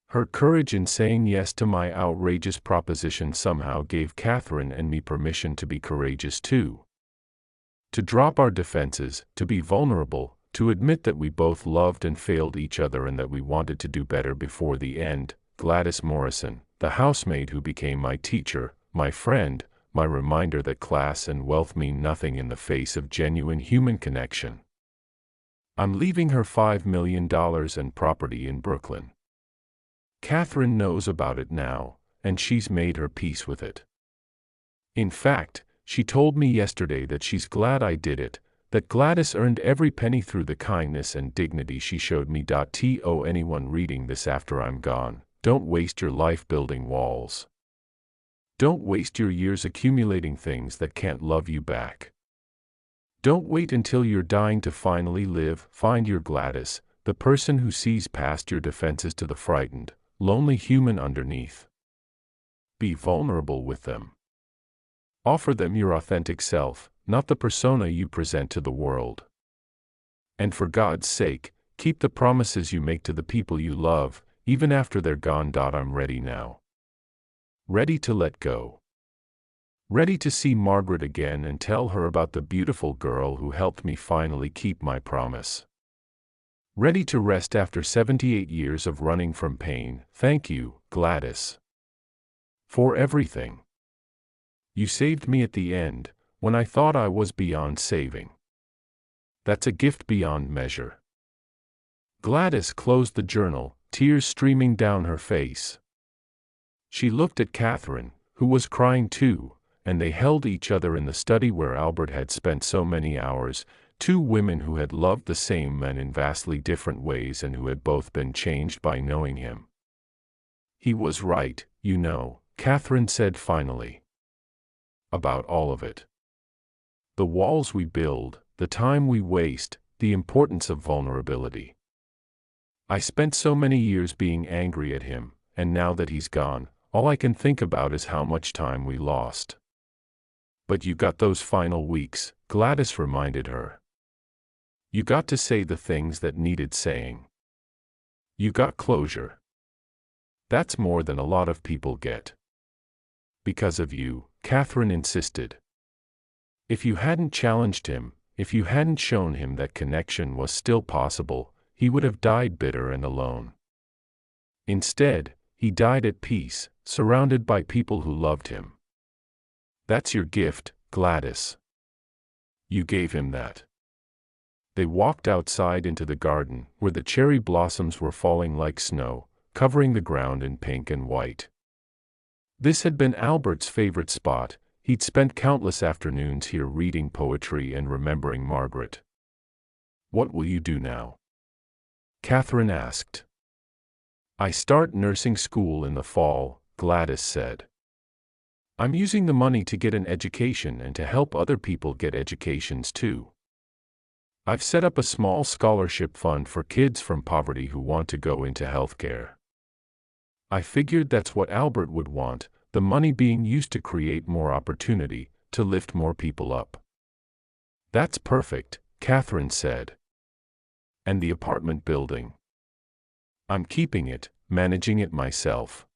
Her courage in saying yes to my outrageous proposition somehow gave Catherine and me permission to be courageous too. To drop our defenses, to be vulnerable, to admit that we both loved and failed each other and that we wanted to do better before the end. Gladys Morrison, the housemaid who became my teacher, my friend, my reminder that class and wealth mean nothing in the face of genuine human connection. I'm leaving her $5 million and property in Brooklyn. Catherine knows about it now, and she's made her peace with it. In fact, she told me yesterday that she's glad I did it, that Gladys earned every penny through the kindness and dignity she showed me. To anyone reading this after I'm gone, don't waste your life building walls. Don't waste your years accumulating things that can't love you back. Don't wait until you're dying to finally live. Find your Gladys, the person who sees past your defenses to the frightened, lonely human underneath. Be vulnerable with them. Offer them your authentic self, not the persona you present to the world. And for God's sake, keep the promises you make to the people you love, even after they're gone. I'm ready now. Ready to let go. Ready to see Margaret again and tell her about the beautiful girl who helped me finally keep my promise. Ready to rest after 78 years of running from pain. Thank you, Gladys, for everything. You saved me at the end, when I thought I was beyond saving. That's a gift beyond measure. Gladys closed the journal, tears streaming down her face. She looked at Catherine, who was crying too, and they held each other in the study where Albert had spent so many hours, 2 women who had loved the same men in vastly different ways and who had both been changed by knowing him. He was right, you know, Catherine said finally. About all of it. The walls we build, the time we waste, the importance of vulnerability. I spent so many years being angry at him, and now that he's gone, all I can think about is how much time we lost. But you got those final weeks, Gladys reminded her. You got to say the things that needed saying. You got closure. That's more than a lot of people get. Because of you, Catherine insisted. If you hadn't challenged him, if you hadn't shown him that connection was still possible, he would have died bitter and alone. Instead, he died at peace, surrounded by people who loved him. That's your gift, Gladys. You gave him that. They walked outside into the garden, where the cherry blossoms were falling like snow, covering the ground in pink and white. This had been Albert's favorite spot. He'd spent countless afternoons here reading poetry and remembering Margaret. What will you do now? Catherine asked. I start nursing school in the fall, Gladys said. I'm using the money to get an education and to help other people get educations too. I've set up a small scholarship fund for kids from poverty who want to go into healthcare. I figured that's what Albert would want, the money being used to create more opportunity, to lift more people up. That's perfect, Catherine said. And the apartment building? I'm keeping it, managing it myself.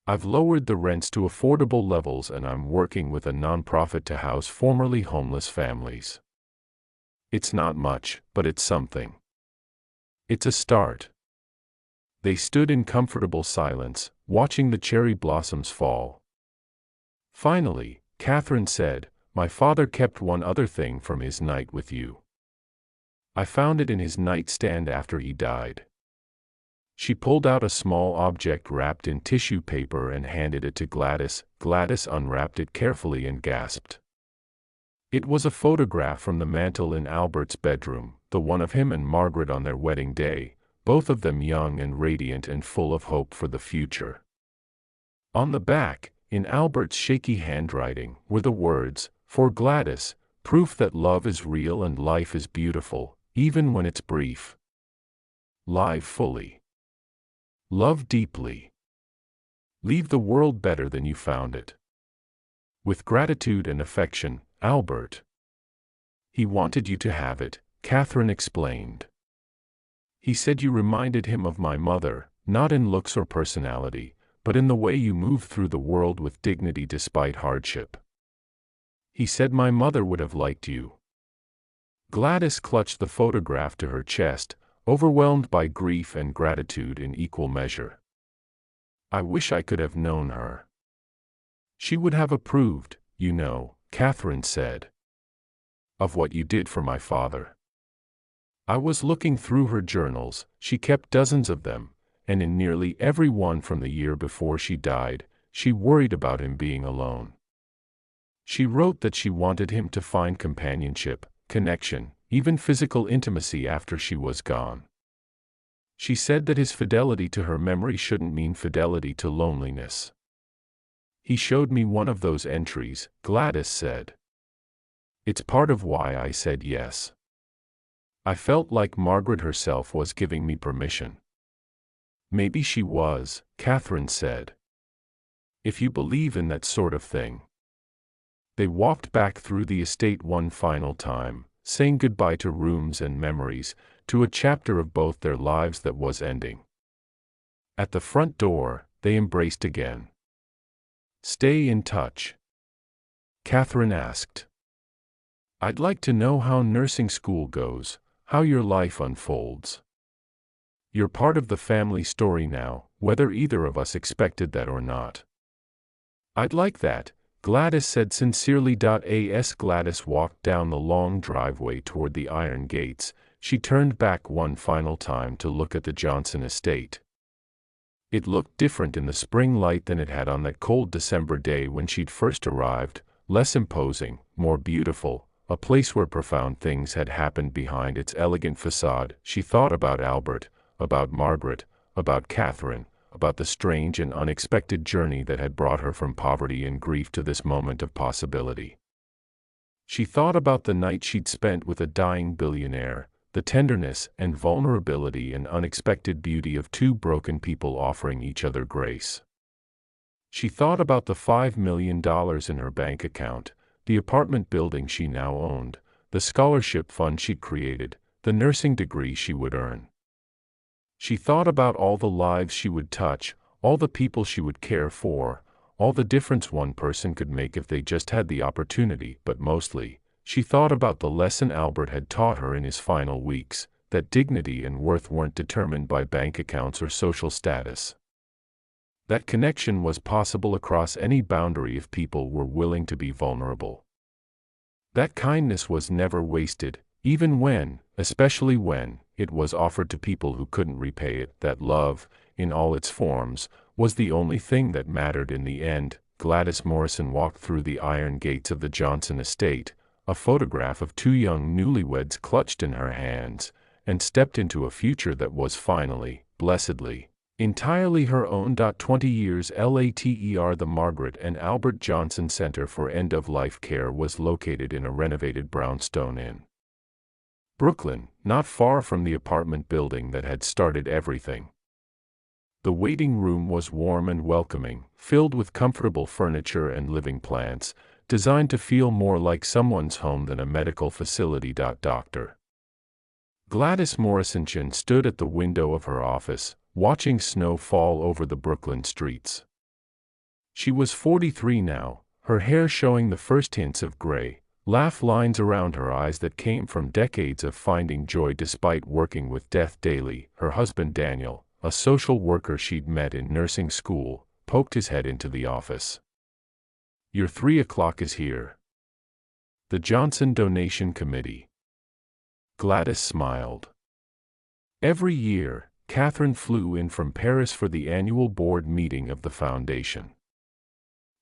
I've lowered the rents to affordable levels and I'm working with a nonprofit to house formerly homeless families. It's not much, but it's something. It's a start." They stood in comfortable silence, watching the cherry blossoms fall. Finally, Catherine said, "My father kept one other thing from his night with you. I found it in his nightstand after he died." She pulled out a small object wrapped in tissue paper and handed it to Gladys. Gladys unwrapped it carefully and gasped. It was a photograph from the mantel in Albert's bedroom, the one of him and Margaret on their wedding day, both of them young and radiant and full of hope for the future. On the back, in Albert's shaky handwriting, were the words, "For Gladys, proof that love is real and life is beautiful, even when it's brief. Live fully. Love deeply. Leave the world better than you found it. With gratitude and affection, Albert." "He wanted you to have it," Catherine explained. "He said you reminded him of my mother, not in looks or personality, but in the way you move through the world with dignity despite hardship. He said my mother would have liked you." Gladys clutched the photograph to her chest, overwhelmed by grief and gratitude in equal measure. "I wish I could have known her. She would have approved, you know," Catherine said, "of what you did for my father." I was looking through her journals. She kept dozens of them, and in nearly every one from the year before she died, she worried about him being alone. She wrote that she wanted him to find companionship, connection, even physical intimacy after she was gone. She said that his fidelity to her memory shouldn't mean fidelity to loneliness. "He showed me one of those entries," Gladys said. "It's part of why I said yes. I felt like Margaret herself was giving me permission." "Maybe she was," Catherine said. "If you believe in that sort of thing." They walked back through the estate one final time, saying goodbye to rooms and memories, to a chapter of both their lives that was ending. At the front door, they embraced again. "Stay in touch?" Catherine asked. "I'd like to know how nursing school goes, how your life unfolds. You're part of the family story now, whether either of us expected that or not." "I'd like that," Gladys said sincerely. As Gladys walked down the long driveway toward the iron gates, she turned back one final time to look at the Johnson estate. It looked different in the spring light than it had on that cold December day when she'd first arrived, less imposing, more beautiful, a place where profound things had happened behind its elegant facade. She thought about Albert, about Margaret, about Catherine, about the strange and unexpected journey that had brought her from poverty and grief to this moment of possibility. She thought about the night she'd spent with a dying billionaire, the tenderness and vulnerability and unexpected beauty of two broken people offering each other grace. She thought about the $5 million in her bank account, the apartment building she now owned, the scholarship fund she'd created, the nursing degree she would earn. She thought about all the lives she would touch, all the people she would care for, all the difference one person could make if they just had the opportunity, but mostly, she thought about the lesson Albert had taught her in his final weeks, that dignity and worth weren't determined by bank accounts or social status. That connection was possible across any boundary if people were willing to be vulnerable. That kindness was never wasted, even when, especially when, it was offered to people who couldn't repay it. That love, in all its forms, was the only thing that mattered in the end. Gladys Morrison walked through the iron gates of the Johnson estate, a photograph of two young newlyweds clutched in her hands, and stepped into a future that was finally, blessedly, entirely her own. 20 years later, the Margaret and Albert Johnson Center for End-of-Life Care was located in a renovated brownstone inn. Brooklyn, not far from the apartment building that had started everything. The waiting room was warm and welcoming, filled with comfortable furniture and living plants, designed to feel more like someone's home than a medical facility. Dr. Gladys Morrison stood at the window of her office, watching snow fall over the Brooklyn streets. She was 43 now, her hair showing the first hints of gray, laugh lines around her eyes that came from decades of finding joy despite working with death daily. Her husband Daniel, a social worker she'd met in nursing school, poked his head into the office. "Your 3 o'clock is here." The Johnson Donation Committee. Gladys smiled. Every year, Catherine flew in from Paris for the annual board meeting of the foundation.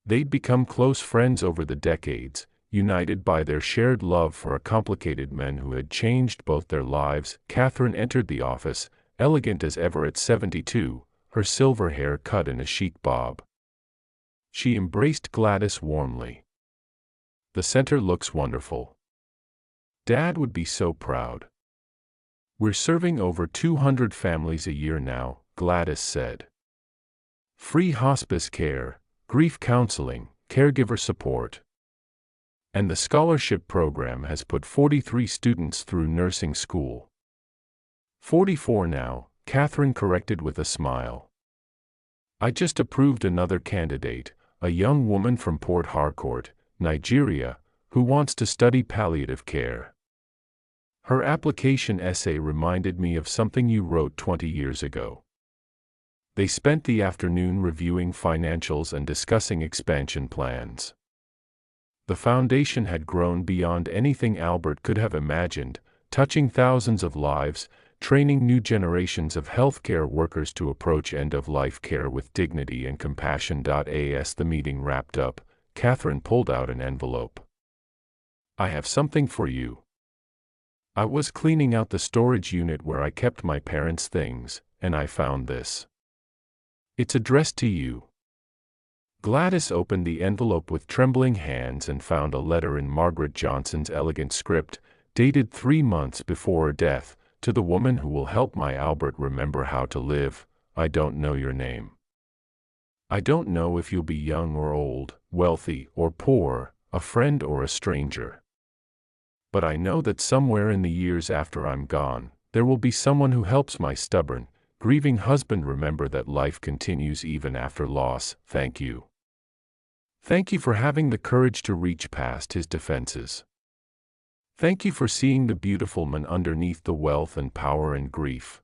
They'd become close friends over the decades, united by their shared love for a complicated man who had changed both their lives. Catherine entered the office, elegant as ever at 72, her silver hair cut in a chic bob. She embraced Gladys warmly. "The center looks wonderful. Dad would be so proud. We're serving over 200 families a year now," Gladys said. "Free hospice care, grief counseling, caregiver support. And the scholarship program has put 43 students through nursing school." 44 now, Catherine corrected with a smile. "I just approved another candidate, a young woman from Port Harcourt, Nigeria, who wants to study palliative care. Her application essay reminded me of something you wrote 20 years ago." They spent the afternoon reviewing financials and discussing expansion plans. The foundation had grown beyond anything Albert could have imagined, touching thousands of lives, training new generations of healthcare workers to approach end-of-life care with dignity and compassion. As the meeting wrapped up, Catherine pulled out an envelope. "I have something for you. I was cleaning out the storage unit where I kept my parents' things, and I found this. It's addressed to you." Gladys opened the envelope with trembling hands and found a letter in Margaret Johnson's elegant script, dated 3 months before her death, "To the woman who will help my Albert remember how to live. I don't know your name. I don't know if you'll be young or old, wealthy or poor, a friend or a stranger. But I know that somewhere in the years after I'm gone, there will be someone who helps my stubborn, grieving husband remember that life continues even after loss. Thank you. Thank you for having the courage to reach past his defenses. Thank you for seeing the beautiful man underneath the wealth and power and grief.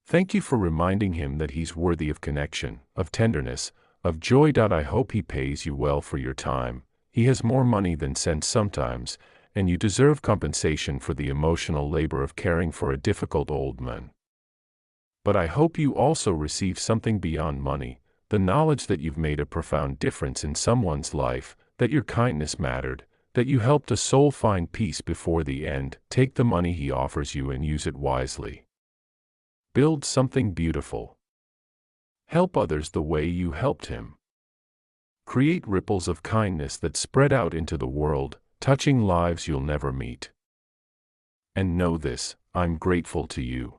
Thank you for reminding him that he's worthy of connection, of tenderness, of joy. I hope he pays you well for your time. He has more money than sense sometimes, and you deserve compensation for the emotional labor of caring for a difficult old man. But I hope you also receive something beyond money, the knowledge that you've made a profound difference in someone's life, that your kindness mattered, that you helped a soul find peace before the end. Take the money he offers you and use it wisely. Build something beautiful. Help others the way you helped him. Create ripples of kindness that spread out into the world, touching lives you'll never meet. And know this, I'm grateful to you.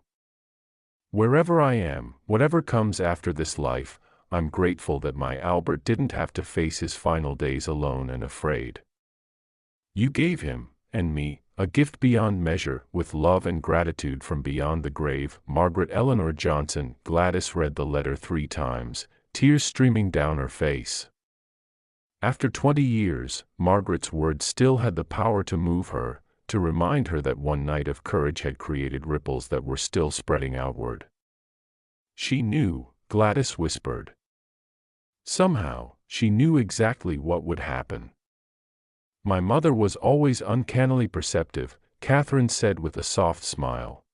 Wherever I am, whatever comes after this life, I'm grateful that my Albert didn't have to face his final days alone and afraid. You gave him, and me, a gift beyond measure, with love and gratitude from beyond the grave. Margaret Eleanor Johnson." Gladys read the letter 3 times, tears streaming down her face. After 20 years, Margaret's words still had the power to move her, to remind her that one night of courage had created ripples that were still spreading outward. She knew, Gladys whispered. Somehow, she knew exactly what would happen. "My mother was always uncannily perceptive," Catherine said with a soft smile.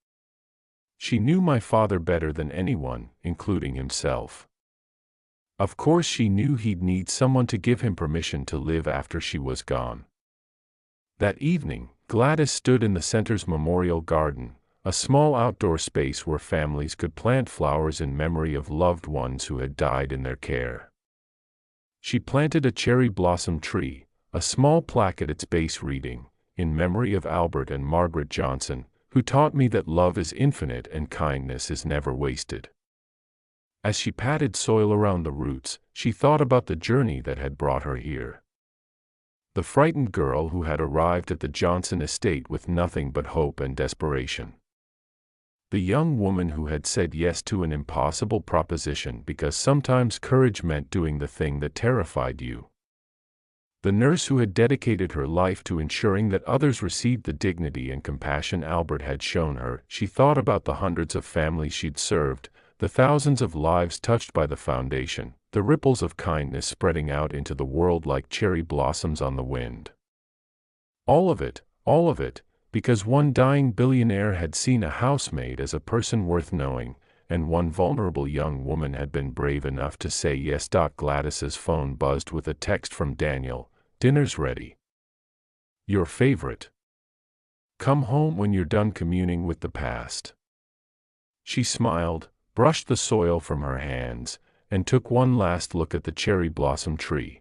"She knew my father better than anyone, including himself. Of course she knew he'd need someone to give him permission to live after she was gone." That evening, Gladys stood in the center's memorial garden, a small outdoor space where families could plant flowers in memory of loved ones who had died in their care. She planted a cherry blossom tree, a small plaque at its base reading, "In memory of Albert and Margaret Johnson, who taught me that love is infinite and kindness is never wasted." As she patted soil around the roots, she thought about the journey that had brought her here. The frightened girl who had arrived at the Johnson estate with nothing but hope and desperation. The young woman who had said yes to an impossible proposition because sometimes courage meant doing the thing that terrified you. The nurse who had dedicated her life to ensuring that others received the dignity and compassion Albert had shown her. She thought about the hundreds of families she'd served, the thousands of lives touched by the foundation, the ripples of kindness spreading out into the world like cherry blossoms on the wind. All of it, because one dying billionaire had seen a housemaid as a person worth knowing, and one vulnerable young woman had been brave enough to say yes. Gladys's phone buzzed with a text from Daniel. Dinner's ready. Your favorite. Come home when you're done communing with the past. She smiled, brushed the soil from her hands, and took one last look at the cherry blossom tree.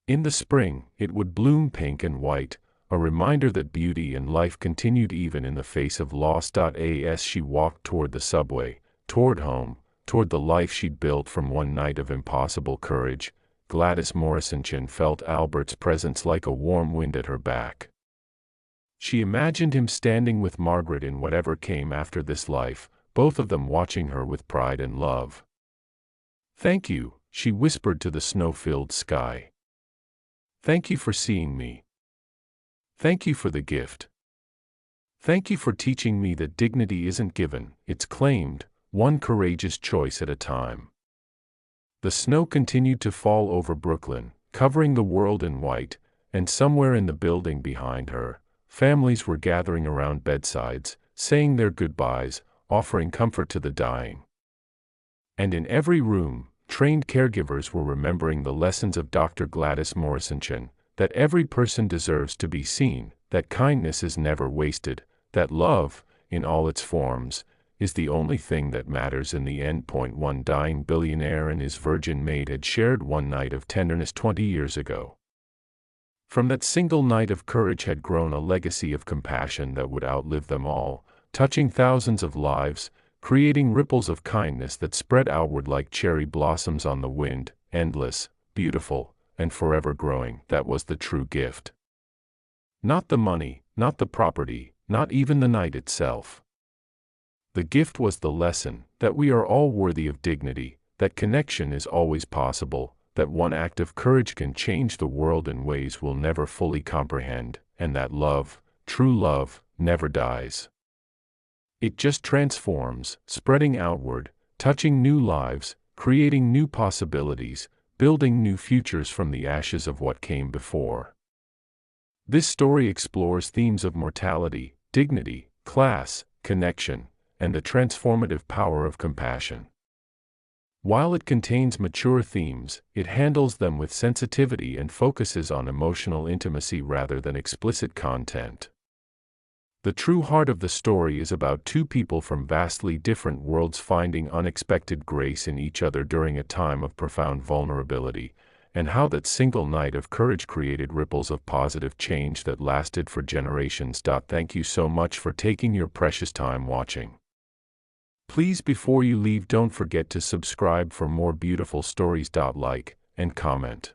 In the spring, it would bloom pink and white, a reminder that beauty and life continued even in the face of loss. As she walked toward the subway, toward home, toward the life she'd built from one night of impossible courage, Gladys Morrison felt Albert's presence like a warm wind at her back. She imagined him standing with Margaret in whatever came after this life, both of them watching her with pride and love. Thank you, she whispered to the snow-filled sky. Thank you for seeing me. Thank you for the gift. Thank you for teaching me that dignity isn't given, it's claimed, one courageous choice at a time. The snow continued to fall over Brooklyn, covering the world in white, and somewhere in the building behind her, families were gathering around bedsides, saying their goodbyes, offering comfort to the dying. And in every room, trained caregivers were remembering the lessons of Dr. Gladys Morrison, that every person deserves to be seen, that kindness is never wasted, that love, in all its forms, is the only thing that matters in the end. One dying billionaire and his virgin maid had shared one night of tenderness 20 years ago. From that single night of courage had grown a legacy of compassion that would outlive them all, touching thousands of lives, creating ripples of kindness that spread outward like cherry blossoms on the wind, endless, beautiful, and forever growing. That was the true gift. Not the money, not the property, not even the night itself. The gift was the lesson, that we are all worthy of dignity, that connection is always possible, that one act of courage can change the world in ways we'll never fully comprehend, and that love, true love, never dies. It just transforms, spreading outward, touching new lives, creating new possibilities, building new futures from the ashes of what came before. This story explores themes of mortality, dignity, class, connection, and the transformative power of compassion. While it contains mature themes, it handles them with sensitivity and focuses on emotional intimacy rather than explicit content. The true heart of the story is about two people from vastly different worlds finding unexpected grace in each other during a time of profound vulnerability, and how that single night of courage created ripples of positive change that lasted for generations. Thank you so much for taking your precious time watching. Please, before you leave, don't forget to subscribe for more beautiful stories. Like and comment.